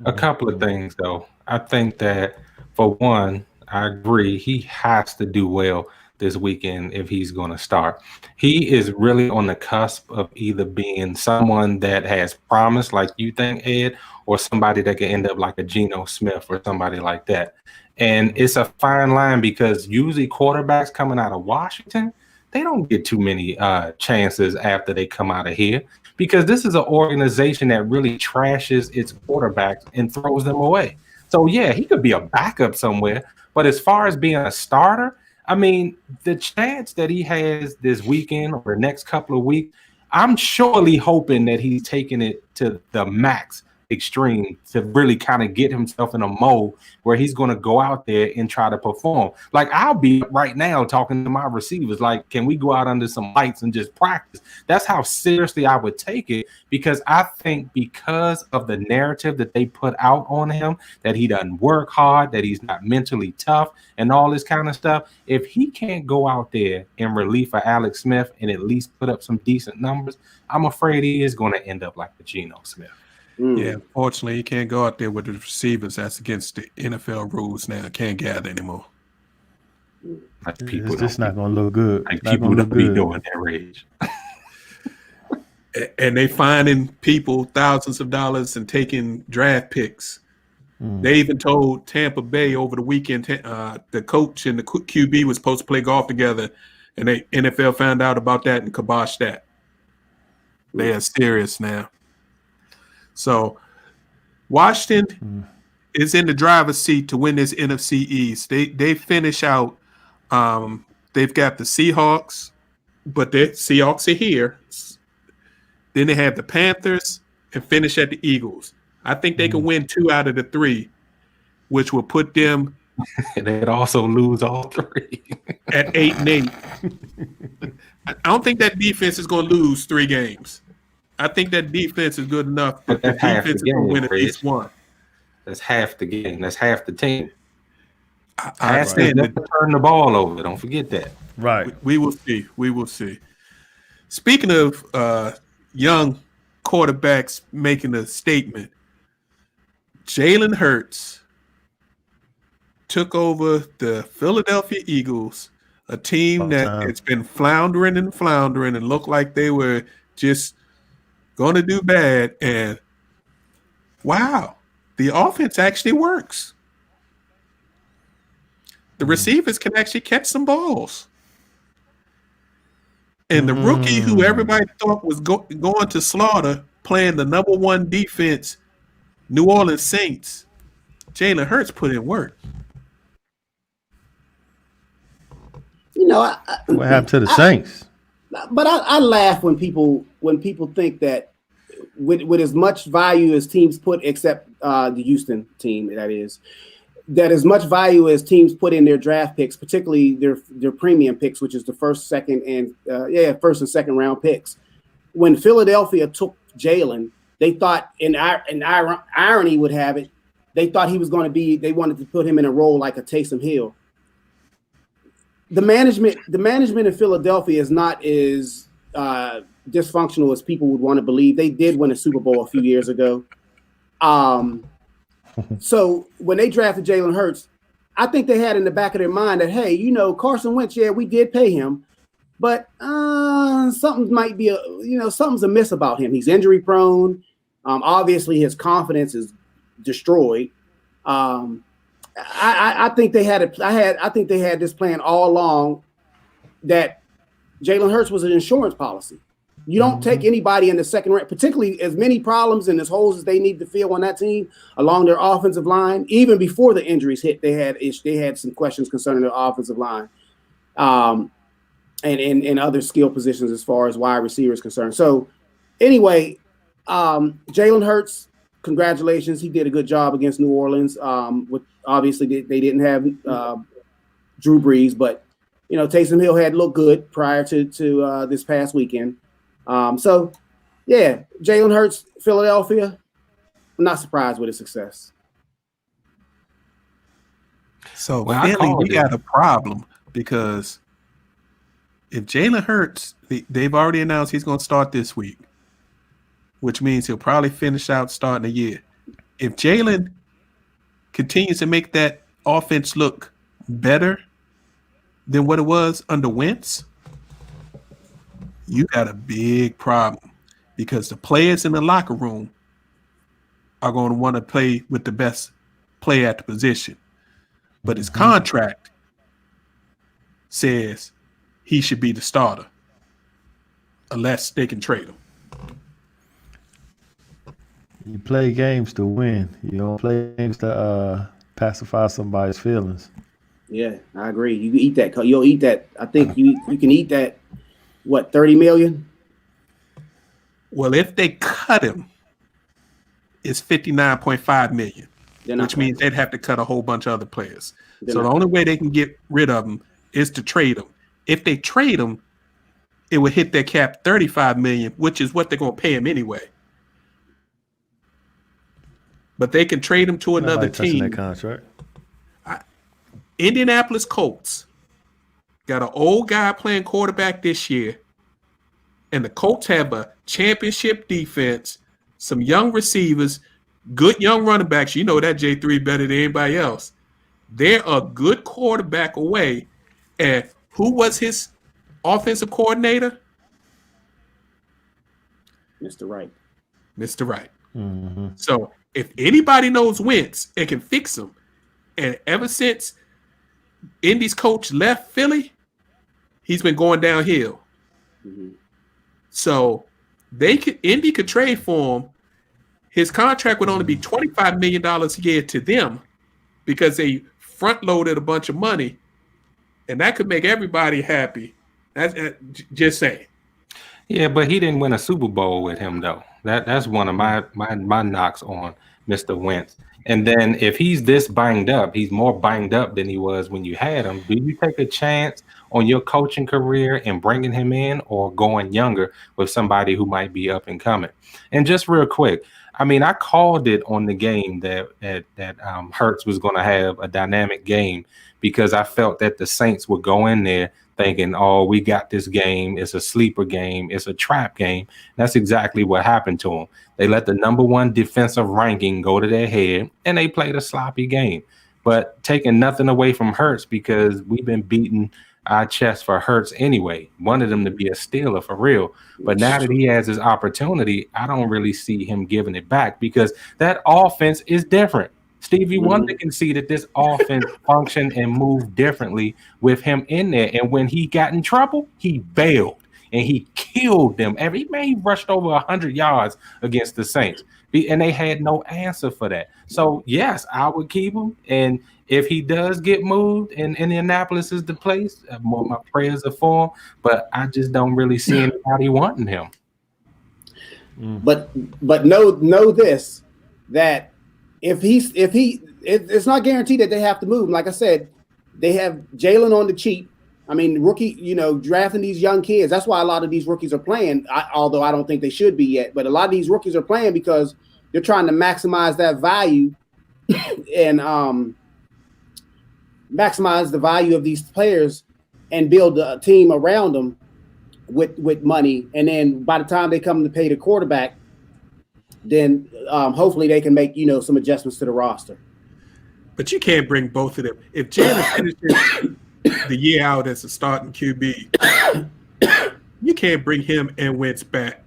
A couple of things, though. I think that, for one, I agree he has to do well this weekend if he's going to start. He is really on the cusp of either being someone that has promise, like you think, Ed, or somebody that can end up like a Geno Smith or somebody like that. And it's a fine line because usually quarterbacks coming out of Washington, they don't get too many chances after they come out of here, because this is an organization that really trashes its quarterbacks and throws them away. So, yeah, he could be a backup somewhere. But as far as being a starter, I mean, the chance that he has this weekend or the next couple of weeks, I'm surely hoping that he's taking it to the max extreme to really kind of get himself in a mold where he's going to go out there and try to perform. Like, I'll be right now talking to my receivers, like, can we go out under some lights and just practice? That's how seriously I would take it, because I think because of the narrative that they put out on him, that he doesn't work hard, that he's not mentally tough and all this kind of stuff. If he can't go out there in relief for Alex Smith and at least put up some decent numbers, I'm afraid he is going to end up like the Geno Smith. Yeah, unfortunately, you can't go out there with the receivers. That's against the NFL rules now. Can't gather anymore. Like, people It's just not going to look good. like Not people gonna don't look be good. doing their age. And they finding people thousands of dollars and taking draft picks. They even told Tampa Bay over the weekend the coach and the QB was supposed to play golf together, and the NFL found out about that and kiboshed that. They are serious now. So Washington is in the driver's seat to win this NFC East. They finish out. They've got the Seahawks, but the Seahawks are here. Then they have the Panthers and finish at the Eagles. I think they can win 2 out of the 3, which will put them They'd also lose all 3. at 8-8. I don't think that defense is going to lose 3 games. I think that defense is good enough that the But that's half defense the is going to game, win at Reg. least 1. That's half the game. That's half the team. I Haskins understand never that. turn the ball over. Don't forget that. Right. We will see. We will see. Speaking of young quarterbacks making a statement, Jalen Hurts took over the Philadelphia Eagles, a team that has been floundering and looked like they were just going to do bad. And wow, the offense actually works. The receivers can actually catch some balls. And the rookie who everybody thought was going to slaughter, playing the number 1 defense, New Orleans Saints, Jalen Hurts put in work. You know, What happened to the Saints? but I laugh when people think that with as much value as teams put, except the Houston team, that as much value as teams put in their draft picks, particularly their premium picks, which is the first, second, and first and second round picks. When Philadelphia took Jalen, they thought, and irony would have it, they thought he was going to be. They wanted to put him in a role like a Taysom Hill. The management in Philadelphia is not as dysfunctional as people would want to believe. They did win a Super Bowl a few years ago. So when they drafted Jalen Hurts, I think they had in the back of their mind that, hey, Carson Wentz, we did pay him, but something might be, something's amiss about him. He's injury prone. Obviously, his confidence is destroyed. I think they had I think they had this plan all along that Jalen Hurts was an insurance policy. You don't take anybody in the second round, particularly as many problems and as holes as they need to fill on that team along their offensive line. Even before the injuries hit, they had some questions concerning their offensive line, and other skill positions as far as wide receiver is concerned. So, anyway, Jalen Hurts, congratulations. He did a good job against New Orleans. With obviously they didn't have Drew Brees, but Taysom Hill had looked good prior to this past weekend. So, yeah, Jalen Hurts, Philadelphia, I'm not surprised with his success. So, Well, I Philly, called we it. got a problem because if Jalen Hurts, they've already announced he's going to start this week, which means he'll probably finish out starting the year. If Jalen continues to make that offense look better than what it was under Wentz, you got a big problem because the players in the locker room are going to want to play with the best player at the position. But his contract says he should be the starter unless they can trade him. You play games to win. You don't play games to pacify somebody's feelings. Yeah, I agree. You can eat that. You'll eat that. I think you can eat that. What, 30 million? Well, if they cut him, it's 59.5 million, which means they'd have to cut a whole bunch of other players. So the only way they can get rid of him is to trade him. If they trade him, it would hit their cap 35 million, which is what they're going to pay him anyway. But they can trade him to another touching team. that contract. Indianapolis Colts got an old guy playing quarterback this year, and the Colts have a championship defense, some young receivers, good young running backs. You know that J3 better than anybody else. They're a good quarterback away. And who was his offensive coordinator? Mr. Wright. Mr. Wright. Mm-hmm. So if anybody knows Wentz and can fix him, and ever since Indy's coach left Philly, he's been going downhill. Mm-hmm. So Indy could trade for him. His contract would only be $25 million a year to them because they front loaded a bunch of money, and that could make everybody happy. That's just saying. Yeah, but he didn't win a Super Bowl with him though. That's one of my knocks on Mr. Wentz. And then if he's this banged up, he's more banged up than he was when you had him. Do you take a chance on your coaching career and bringing him in, or going younger with somebody who might be up and coming? And just real quick, I mean, I called it on the game that Hurts was going to have a dynamic game because I felt that the Saints would go in there thinking, oh, we got this game. It's a sleeper game. It's a trap game. That's exactly what happened to them. They let the number one defensive ranking go to their head, and they played a sloppy game. But taking nothing away from Hurts, because we've been beating our chest for Hurts anyway. Wanted him to be a Steeler for real. But now that he has his opportunity, I don't really see him giving it back because that offense is different. Stevie Wonder can see that this offense function and move differently with him in there. And when he got in trouble, he bailed and he killed them. He rushed over 100 yards against the Saints, and they had no answer for that. So, yes, I would keep him. And if he does get moved and Indianapolis is the place, my prayers are for him. But I just don't really see anybody wanting him. But know this, that it's not guaranteed that they have to move. Like I said, they have Jalen on the cheap. I mean, rookie, drafting these young kids. That's why a lot of these rookies are playing, although I don't think they should be yet. But a lot of these rookies are playing because they're trying to maximize that value and maximize the value of these players and build a team around them with money. And then by the time they come to pay the quarterback, then hopefully they can make, some adjustments to the roster. But you can't bring both of them. If Jalen finishes the year out as a starting QB, you can't bring him and Wentz back.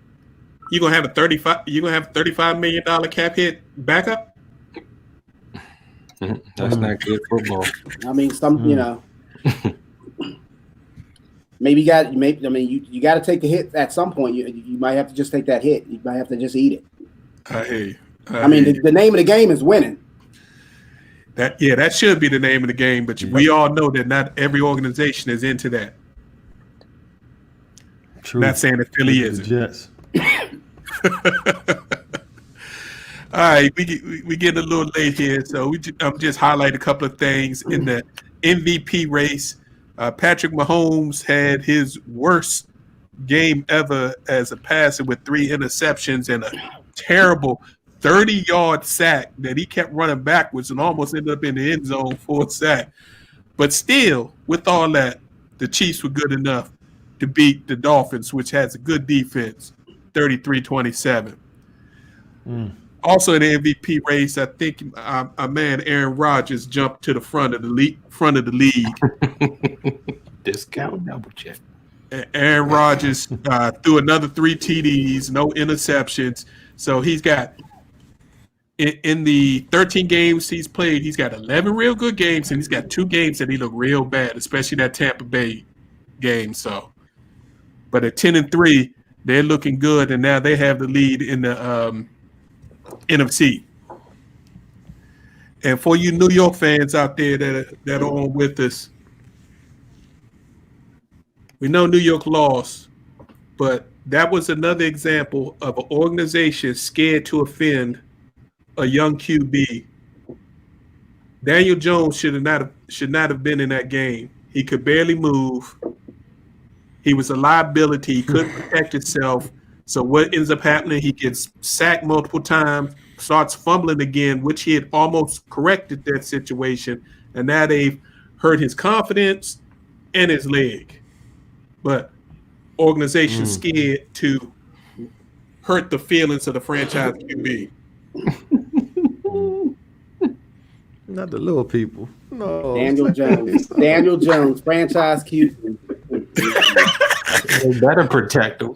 You're gonna have a $35 million cap hit backup. That's not good football. I mean, Maybe you got to take the hit at some point. You might have to just take that hit. You might have to just eat it. I hear you. The name of the game is winning. That should be the name of the game, but we all know that not every organization is into that. True. Not saying that Philly isn't. Yes. All right, we getting a little late here, so I'm just highlight a couple of things in the MVP race. Patrick Mahomes had his worst game ever as a passer with 3 interceptions and a terrible 30-yard sack that he kept running backwards and almost ended up in the end zone for a sack. But still, with all that, the Chiefs were good enough to beat the Dolphins, which has a good defense, 33-27. Also in the MVP race, I think our man Aaron Rodgers jumped to the front of the league. Discount double check. Aaron Rodgers threw another 3 TDs, no interceptions. So he's got in the 13 games he's played, he's got 11 real good games, and he's got 2 games that he looked real bad, especially that Tampa Bay game. So, but at 10-3, they're looking good, and now they have the lead in the NFC. And for you New York fans out there that are on with us, we know New York lost, but that was another example of an organization scared to offend a young QB. Daniel Jones should not have been in that game. He could barely move. He was a liability. He couldn't protect himself. So what ends up happening, he gets sacked multiple times, starts fumbling again, which he had almost corrected that situation. And now they've hurt his confidence and his leg. But organization's scared to hurt the feelings of the franchise QB. Not the little people. No. Daniel Jones, franchise QB. They better protect them.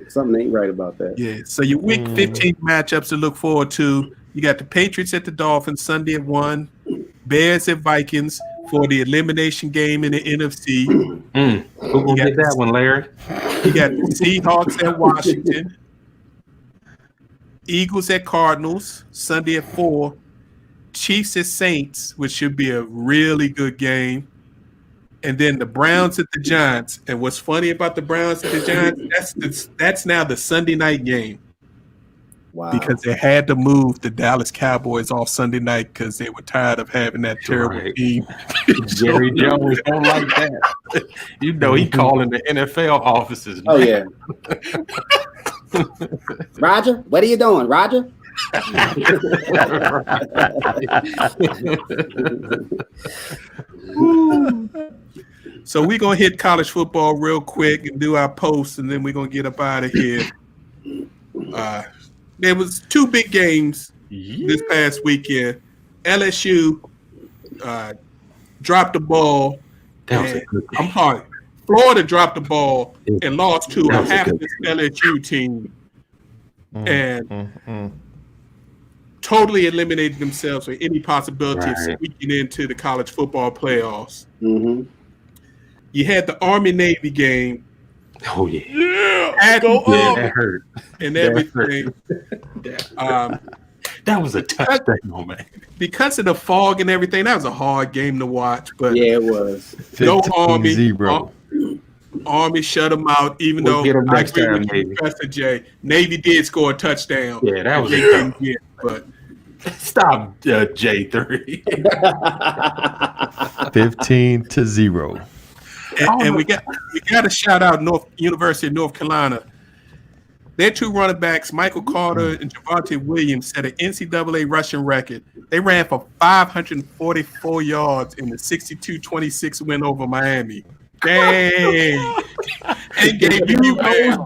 Something ain't right about that. Yeah. So your week 15 matchups to look forward to. You got the Patriots at the Dolphins Sunday at 1, Bears at Vikings for the elimination game in the NFC. Who gonna get that one, Larry? You got the Seahawks at Washington, Eagles at Cardinals Sunday at 4, Chiefs at Saints, which should be a really good game. And then the Browns at the Giants. And what's funny about the Browns at the Giants, that's now the Sunday night game. Wow. Because they had to move the Dallas Cowboys off Sunday night because they were tired of having that terrible team. Jerry Jones don't like that. You know he calling the NFL offices. Oh, yeah. Roger, what are you doing, Roger? So we're going to hit college football real quick and do our posts, and then we're going to get up out of here. There was 2 big games this past weekend. LSU dropped the ball. That was a good game. I'm sorry. Florida dropped the ball and lost to a half-this LSU team. And totally eliminated themselves from any possibility of squeaking into the college football playoffs. You had the Army-Navy game. Oh, yeah. That hurt. And everything. That was a touchdown, man. Because of the fog and everything, that was a hard game to watch. But yeah, it was. No Army. 0. Army shut them out, even though I agree with you, Professor J. Navy did score a touchdown. Yeah, that was but stop J3. 15-0. And we got to shout out University of North Carolina. Their 2 running backs, Michael Carter and Javonte Williams, set an NCAA rushing record. They ran for 544 yards in the 62-26 win over Miami. Dang. And gave you down.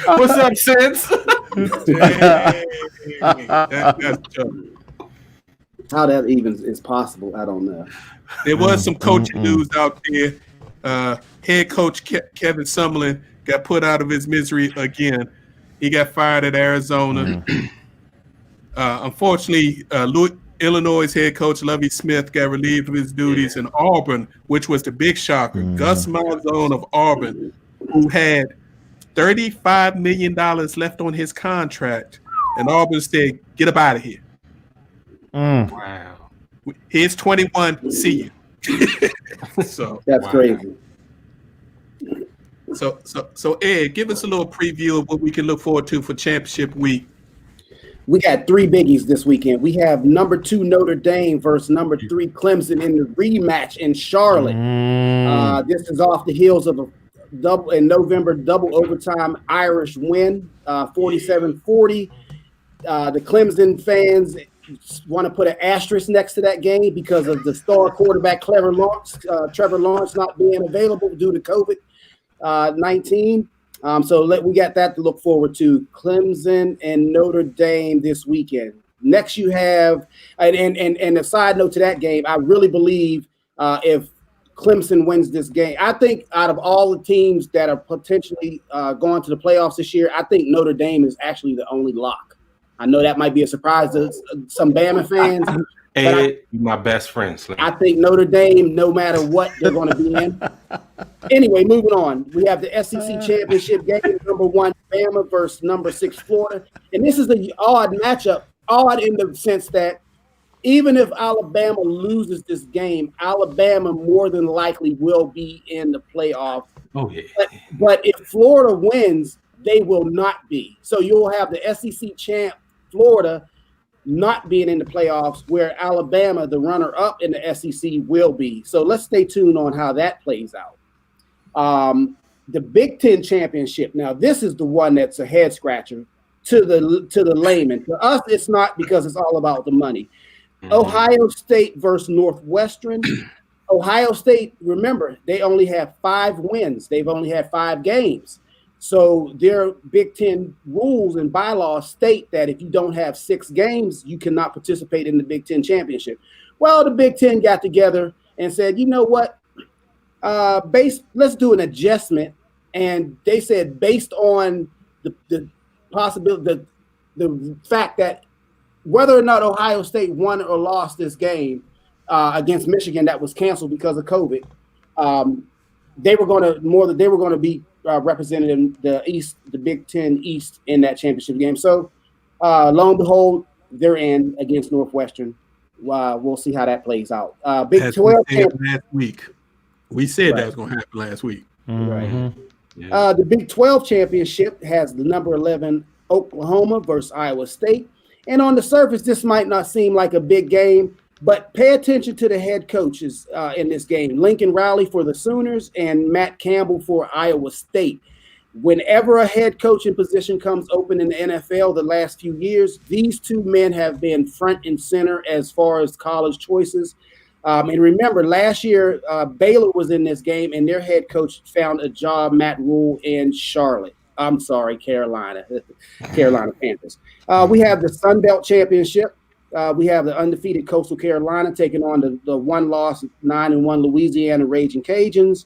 What's up, Sense? That's tough. How that even is possible, I don't know. There was some coaching news out there. Head coach Kevin Sumlin got put out of his misery again. He got fired at Arizona. Unfortunately, Illinois head coach Lovie Smith got relieved of his duties in Auburn, which was the big shocker. Gus Malzahn of Auburn, who had $35 million left on his contract, and Auburn said, "Get up out of here." Wow. Here's 21. See you. So That's crazy. So Ed, give us a little preview of what we can look forward to for championship week. We got three biggies this weekend. We have number 2 Notre Dame versus number 3 Clemson in the rematch in Charlotte. This is off the heels of a November double overtime Irish win, 47-40. The Clemson fans want to put an asterisk next to that game because of the star quarterback Trevor Lawrence not being available due to COVID-19. So we got that to look forward to. Clemson and Notre Dame this weekend. Next, you have and a side note to that game. I really believe if Clemson wins this game, I think out of all the teams that are potentially going to the playoffs this year, I think Notre Dame is actually the only lock. I know that might be a surprise to some Bama fans. Ed, you're my best friend, Slim. I think Notre Dame, no matter what, they're going to be in. Anyway, moving on. We have the SEC championship game, number 1 Bama versus number 6 Florida. And this is the odd matchup, odd in the sense that even if Alabama loses this game, Alabama more than likely will be in the playoff. Oh, yeah. But if Florida wins, they will not be. So you'll have the SEC champ, Florida, not being in the playoffs, where Alabama, the runner-up in the SEC, will be. So let's stay tuned on how that plays out. The Big Ten championship. Now, this is the one that's a head-scratcher to the layman. To us, it's not because it's all about the money. Ohio State versus Northwestern. Ohio State, remember, they only have 5 wins. They've only had 5 games. So their Big Ten rules and bylaws state that if you don't have 6 games, you cannot participate in the Big Ten championship. Well, the Big Ten got together and said, you know what, let's do an adjustment. And they said, based on the possibility, the fact that whether or not Ohio State won or lost this game against Michigan that was canceled because of COVID, they were going to be represented in the Big Ten East in that championship game. So, lo and behold, they're in against Northwestern. We'll see how that plays out. Big 12 last week. We said that was going to happen last week. Right. Yeah. The Big 12 championship has the number 11 Oklahoma versus Iowa State. And on the surface, this might not seem like a big game, but pay attention to the head coaches in this game. Lincoln Riley for the Sooners and Matt Campbell for Iowa State. Whenever a head coaching position comes open in the NFL the last few years, these two men have been front and center as far as college choices. And remember, last year, Baylor was in this game, and their head coach found a job, Matt Rule, in Charlotte. I'm sorry, Carolina Panthers. We have the Sun Belt Championship. We have the undefeated Coastal Carolina taking on the 1-loss 9-1 Louisiana Raging Cajuns.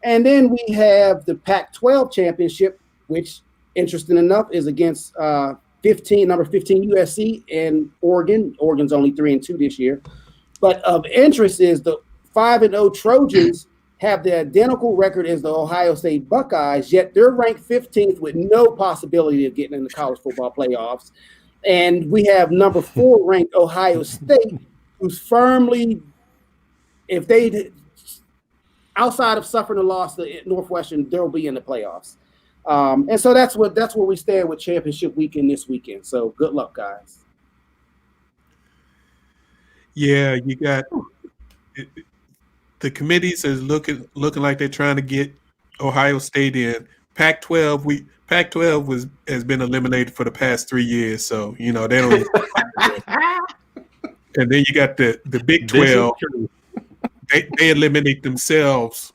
And then we have the Pac-12 Championship, which, interesting enough, is against number 15 USC and Oregon. Oregon's only 3-2 this year. But of interest is the 5-0 Trojans have the identical record as the Ohio State Buckeyes, yet they're ranked 15th with no possibility of getting in the college football playoffs. And we have number 4 ranked Ohio State, who's firmly, if they, outside of suffering a loss to Northwestern, they'll be in the playoffs. And so that's where we stand with championship weekend this weekend. So good luck, guys. Yeah, you got the committees is looking like they're trying to get Ohio State in. Pac-12 has been eliminated for the past 3 years, so they don't. And then you got the Big 12. They eliminate themselves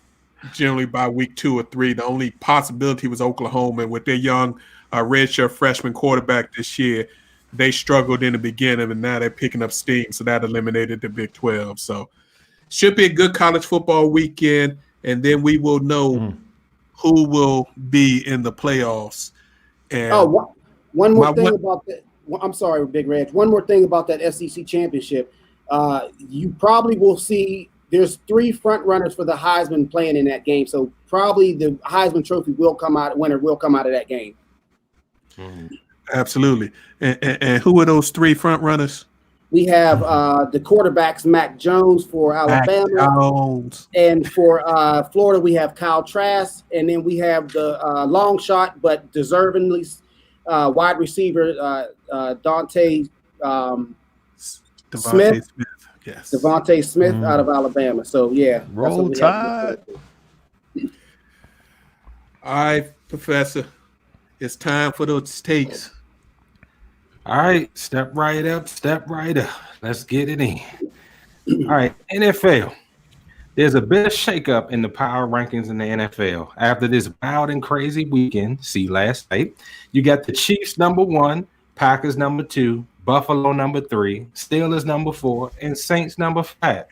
generally by week 2 or 3. The only possibility was Oklahoma, and with their young redshirt freshman quarterback this year, they struggled in the beginning, and now they're picking up steam. So that eliminated the Big 12. So should be a good college football weekend, and then we will know who will be in the playoffs. And one more thing about that. I'm sorry, Big Reg. One more thing about that SEC championship. You probably will see there's 3 front runners for the Heisman playing in that game. So probably the Heisman Trophy winner will come out of that game. Absolutely. And who are those 3 front runners? We have the quarterbacks, Mac Jones for Alabama. Mac Jones. And for Florida, we have Kyle Trask. And then we have the long shot, but deservingly wide receiver, Devontae Smith. Yes. Devontae Smith out of Alabama. So, yeah. Roll Tide. All right, Professor. It's time for those takes. All right, step right up. Let's get it in. All right, NFL. There's a bit of shakeup in the power rankings in the NFL. After this wild and crazy weekend, see last night, you got the Chiefs number 1, Packers number 2, Buffalo number 3, Steelers number 4, and Saints number 5.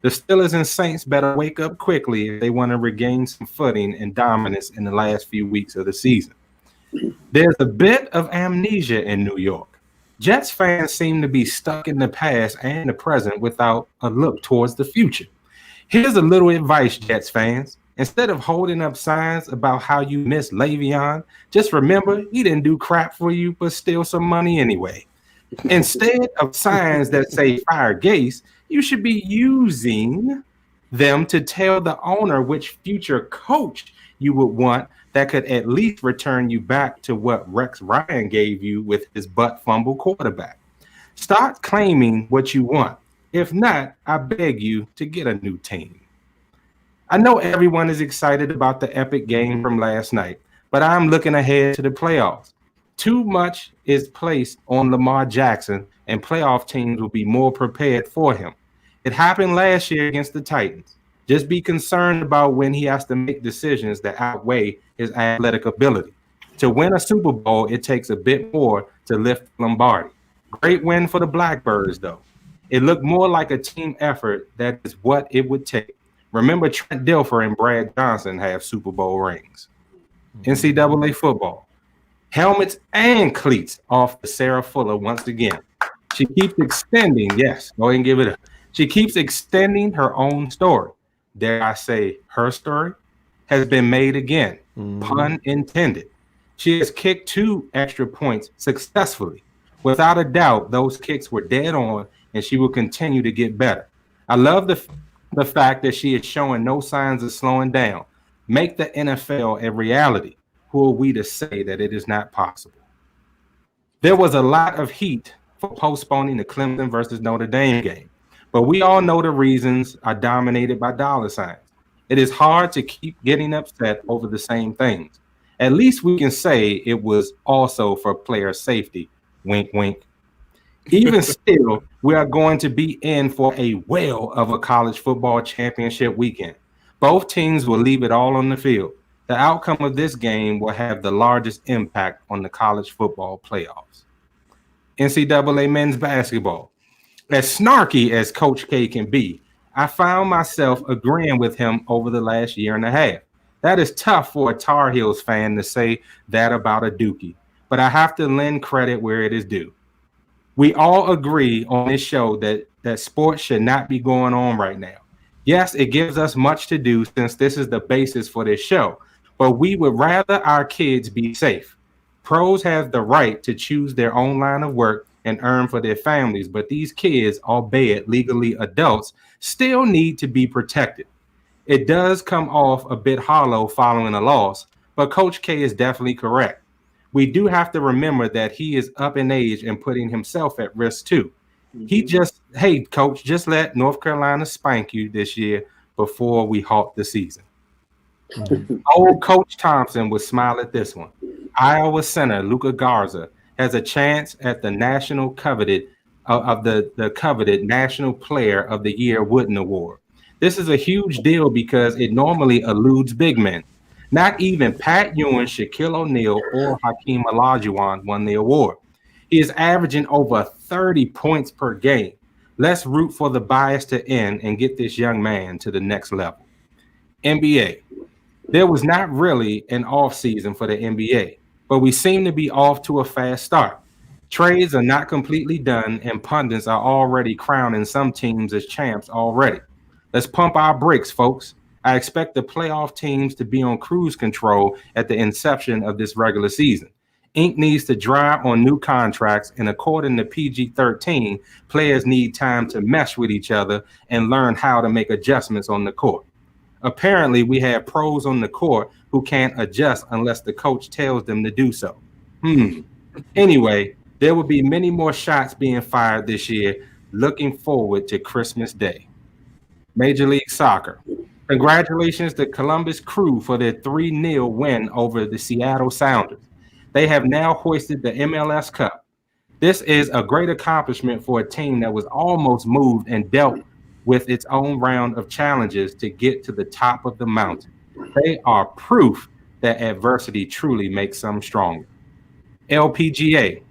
The Steelers and Saints better wake up quickly if they want to regain some footing and dominance in the last few weeks of the season. There's a bit of amnesia in New York. Jets fans seem to be stuck in the past and the present without a look towards the future. Here's a little advice, Jets fans. Instead of holding up signs about how you miss Le'Veon, just remember he didn't do crap for you, but steal some money anyway. Instead of signs that say fire Gase, you should be using them to tell the owner which future coach you would want that could at least return you back to what Rex Ryan gave you with his butt fumble quarterback. Start claiming what you want. If not, I beg you to get a new team. I know everyone is excited about the epic game from last night, but I'm looking ahead to the playoffs. Too much is placed on Lamar Jackson, and playoff teams will be more prepared for him. It happened last year against the Titans. Just be concerned about when he has to make decisions that outweigh his athletic ability. To win a Super Bowl, it takes a bit more to lift Lombardi. Great win for the Blackbirds, though. It looked more like a team effort. That is what it would take. Remember, Trent Dilfer and Brad Johnson have Super Bowl rings. NCAA football. Helmets and cleats off to Sarah Fuller once again. She keeps extending, yes, go ahead and give it up. She keeps extending her own story. Dare I say, her story has been made again, pun intended. She has kicked 2 extra points successfully. Without a doubt, those kicks were dead on, and she will continue to get better. I love the fact that she is showing no signs of slowing down. Make the NFL a reality. Who are we to say that it is not possible? There was a lot of heat for postponing the Clemson versus Notre Dame game. But we all know the reasons are dominated by dollar signs. It is hard to keep getting upset over the same things. At least we can say it was also for player safety. Wink, wink. Even still, we are going to be in for a whale of a college football championship weekend. Both teams will leave it all on the field. The outcome of this game will have the largest impact on the college football playoffs. NCAA men's basketball. As snarky as Coach K can be, I found myself agreeing with him over the last year and a half. That is tough for a Tar Heels fan to say that about a Dookie, but I have to lend credit where it is due. We all agree on this show that sports should not be going on right now. Yes, it gives us much to do since this is the basis for this show, but we would rather our kids be safe. Pros have the right to choose their own line of work and earn for their families, but these kids, albeit legally adults, still need to be protected. It does come off a bit hollow following a loss, but Coach K is definitely correct. We do have to remember that he is up in age and putting himself at risk too. Hey, Coach, just let North Carolina spank you this year before we halt the season. Old Coach Thompson would smile at this one. Iowa center Luka Garza has a chance at the national coveted the coveted National Player of the Year Wooden Award. This is a huge deal because it normally eludes big men. Not even Pat Ewing, Shaquille O'Neal, or Hakeem Olajuwon won the award. He is averaging over 30 points per game. Let's root for the bias to end and get this young man to the next level. NBA. There was not really an off season for the NBA, but we seem to be off to a fast start. Trades are not completely done, and pundits are already crowning some teams as champs already. Let's pump our brakes, folks. I expect the playoff teams to be on cruise control at the inception of this regular season. Ink needs to dry on new contracts, and according to PG-13, players need time to mesh with each other and learn how to make adjustments on the court. Apparently, we have pros on the court who can't adjust unless the coach tells them to do so. Anyway, there will be many more shots being fired this year. Looking forward to Christmas Day. Major League Soccer. Congratulations to Columbus Crew for their 3-0 win over the Seattle Sounders. They have now hoisted the MLS Cup. This is a great accomplishment for a team that was almost moved and dealt with its own round of challenges to get to the top of the mountain. They are proof that adversity truly makes some stronger. LPGA.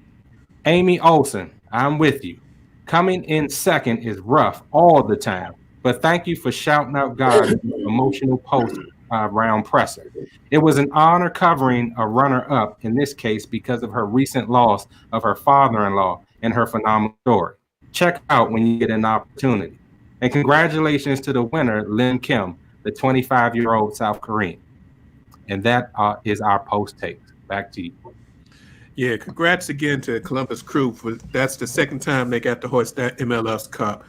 Amy Olsen, I'm with you. Coming in second is rough all the time, but thank you for shouting out God in the emotional post round presser. It was an honor covering a runner-up in this case because of her recent loss of her father-in-law and her phenomenal story. Check out when you get an opportunity. And congratulations to the winner, Lim Kim, the 25-year-old South Korean. And that is our post takes. Back to you. Yeah, congrats again to Columbus Crew. That's the second time they got to hoist that MLS Cup.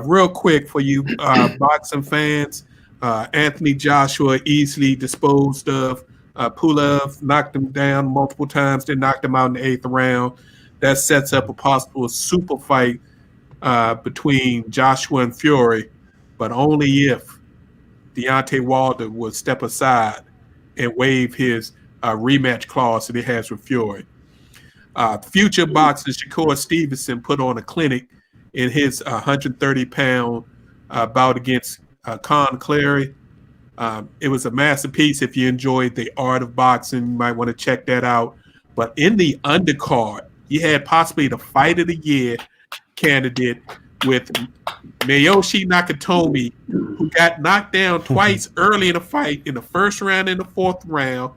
Real quick for you boxing fans, Anthony Joshua easily disposed of Pulev, knocked him down multiple times, then knocked him out in the 8th round. That sets up a possible super fight between Joshua and Fury, but only if Deontay Wilder would step aside and waive his rematch clause that he has with Fury. Future boxer Shakur Stevenson put on a clinic in his 130-pound bout against Con Clary. It was a masterpiece. If you enjoyed the art of boxing, you might want to check that out. But in the undercard, you had possibly the fight of the year candidate with Mayoshi Nakatomi, who got knocked down twice early in the fight, in the first round and the 4th round,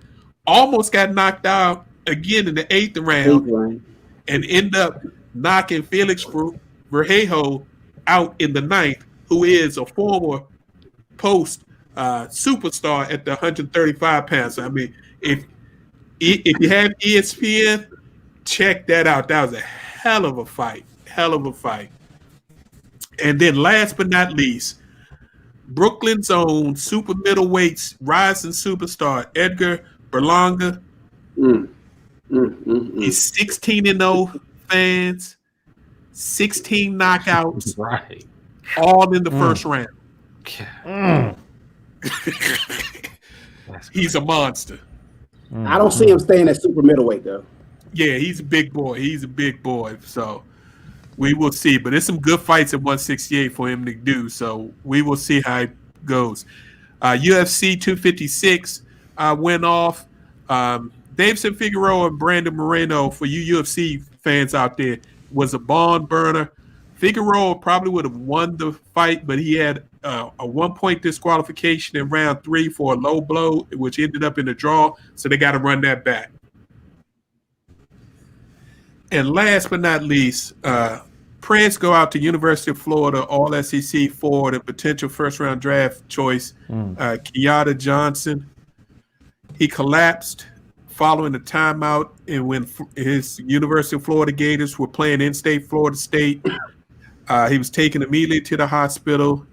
almost got knocked out again in the 8th round, and end up knocking Felix Verdejo out in the 9th, who is a former post superstar at the 135 pounds. I mean, if you have ESPN, check that out. That was a hell of a fight. And then last but not least, Brooklyn's own super middleweights rising superstar Edgar Berlanga. He's 16-0 fans, 16 knockouts, Right. all in the first round. He's a monster. I don't see him staying at super middleweight though. Yeah, he's a big boy. So we will see. But there's some good fights at 168 for him to do. So we will see how it goes. UFC 256 went off. Davison Figueroa and Brandon Moreno, for you UFC fans out there, was a barn burner. Figueroa probably would have won the fight, but he had a 1-point disqualification in round 3 for a low blow, which ended up in a draw. So they got to run that back. And last but not least, prayers go out to University of Florida, all SEC for the potential first-round draft choice, Kenyatta Johnson. He collapsed following a timeout, and when his University of Florida Gators were playing in-state Florida State, he was taken immediately to the hospital.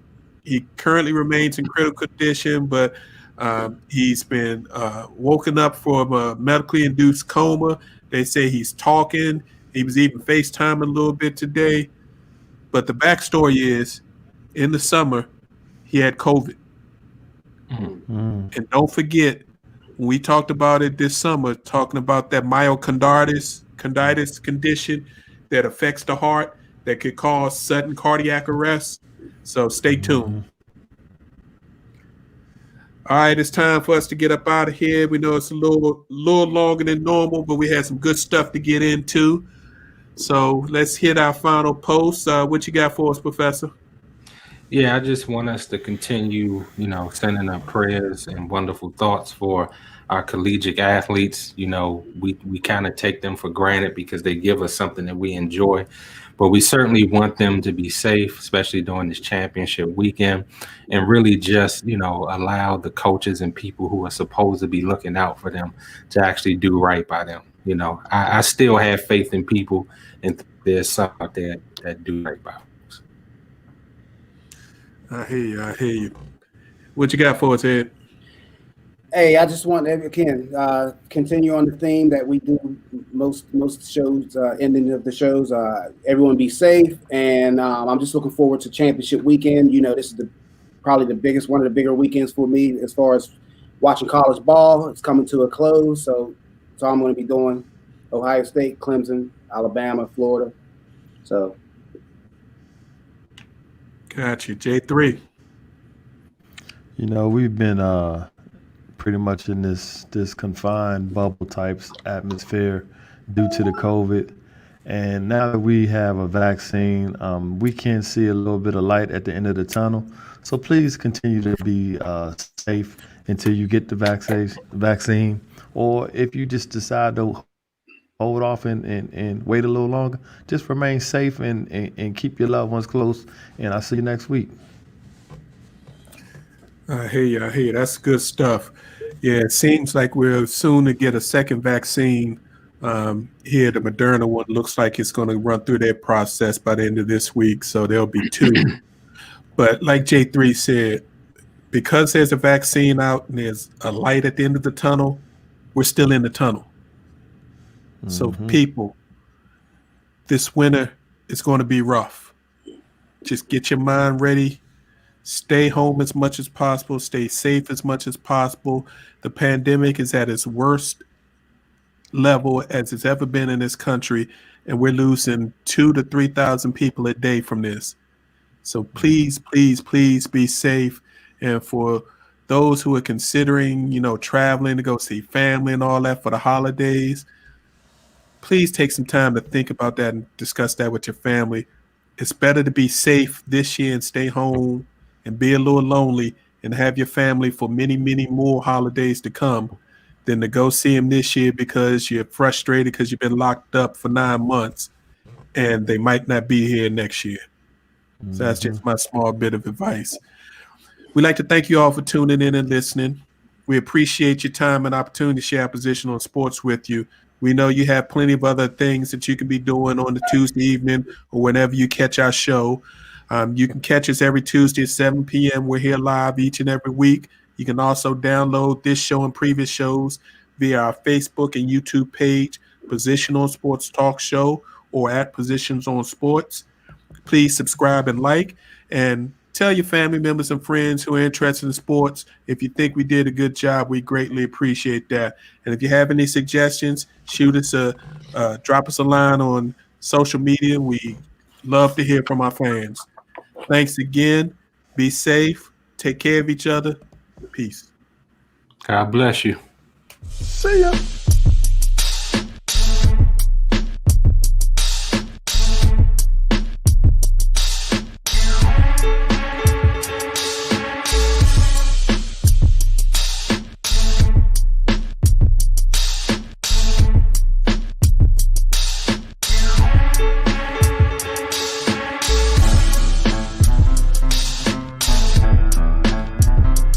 He currently remains in critical condition, but he's been woken up from a medically induced coma. They say he's talking. He was even FaceTiming a little bit today. But the backstory is, in the summer, he had COVID. And don't forget, when we talked about it this summer, talking about that myocarditis condition that affects the heart that could cause sudden cardiac arrest. So stay tuned. All right, it's time for us to get up out of here. We know it's a little longer than normal, but we had some good stuff to get into. So let's hit our final post. What you got for us, Professor? Yeah, I just want us to continue, sending up prayers and wonderful thoughts for our collegiate athletes. You know, we kind of take them for granted because they give us something that we enjoy. But we certainly want them to be safe, especially during this championship weekend, and really just, you know, allow the coaches and people who are supposed to be looking out for them to actually do right by them. You know, I still have faith in people, and there's some out there that do right by us. I hear you. I hear you. What you got for us, Ed? Hey, I just want to again continue on the theme that we do most shows, ending of the shows. Everyone be safe, and I'm just looking forward to championship weekend. You know, this is probably the biggest, one of the bigger weekends for me as far as watching college ball. It's coming to a close, so that's all I'm going to be doing. Ohio State, Clemson, Alabama, Florida. So, Got you, J3. You know, we've been pretty much in this confined bubble types atmosphere due to the COVID. And now that we have a vaccine, we can see a little bit of light at the end of the tunnel. So please continue to be safe until you get the vaccine. Or if you just decide to hold off and wait a little longer, just remain safe and keep your loved ones close. And I'll see you next week. I hear you. I hear you. That's good stuff. Yeah, it seems like we're soon to get a second vaccine. Here, the Moderna one looks like it's going to run through their process by the end of this week, so there'll be 2. But like J3 said, because there's a vaccine out and there's a light at the end of the tunnel, we're still in the tunnel. Mm-hmm. So people, this winter is going to be rough. Just get your mind ready. Stay home as much as possible. Stay safe as much as possible. The pandemic is at its worst level as it's ever been in this country, and we're losing 2,000 to 3,000 people a day from this. So please, please, please be safe. And for those who are considering, you know, traveling to go see family and all that for the holidays, please take some time to think about that and discuss that with your family. It's better to be safe this year and stay home and be a little lonely and have your family for many, many more holidays to come than to go see them this year because you're frustrated because you've been locked up for 9 months and they might not be here next year. Mm-hmm. So that's just my small bit of advice. We'd like to thank you all for tuning in and listening. We appreciate your time and opportunity to share our position on sports with you. We know you have plenty of other things that you can be doing on the Tuesday evening or whenever you catch our show. You can catch us every Tuesday at 7 p.m. We're here live each and every week. You can also download this show and previous shows via our Facebook and YouTube page, Position on Sports Talk Show, or at Positions on Sports. Please subscribe and like, and tell your family members and friends who are interested in sports. If you think we did a good job, we greatly appreciate that. And if you have any suggestions, shoot us drop us a line on social media. We love to hear from our fans. Thanks again. Be safe. Take care of each other. Peace. God bless you. See ya.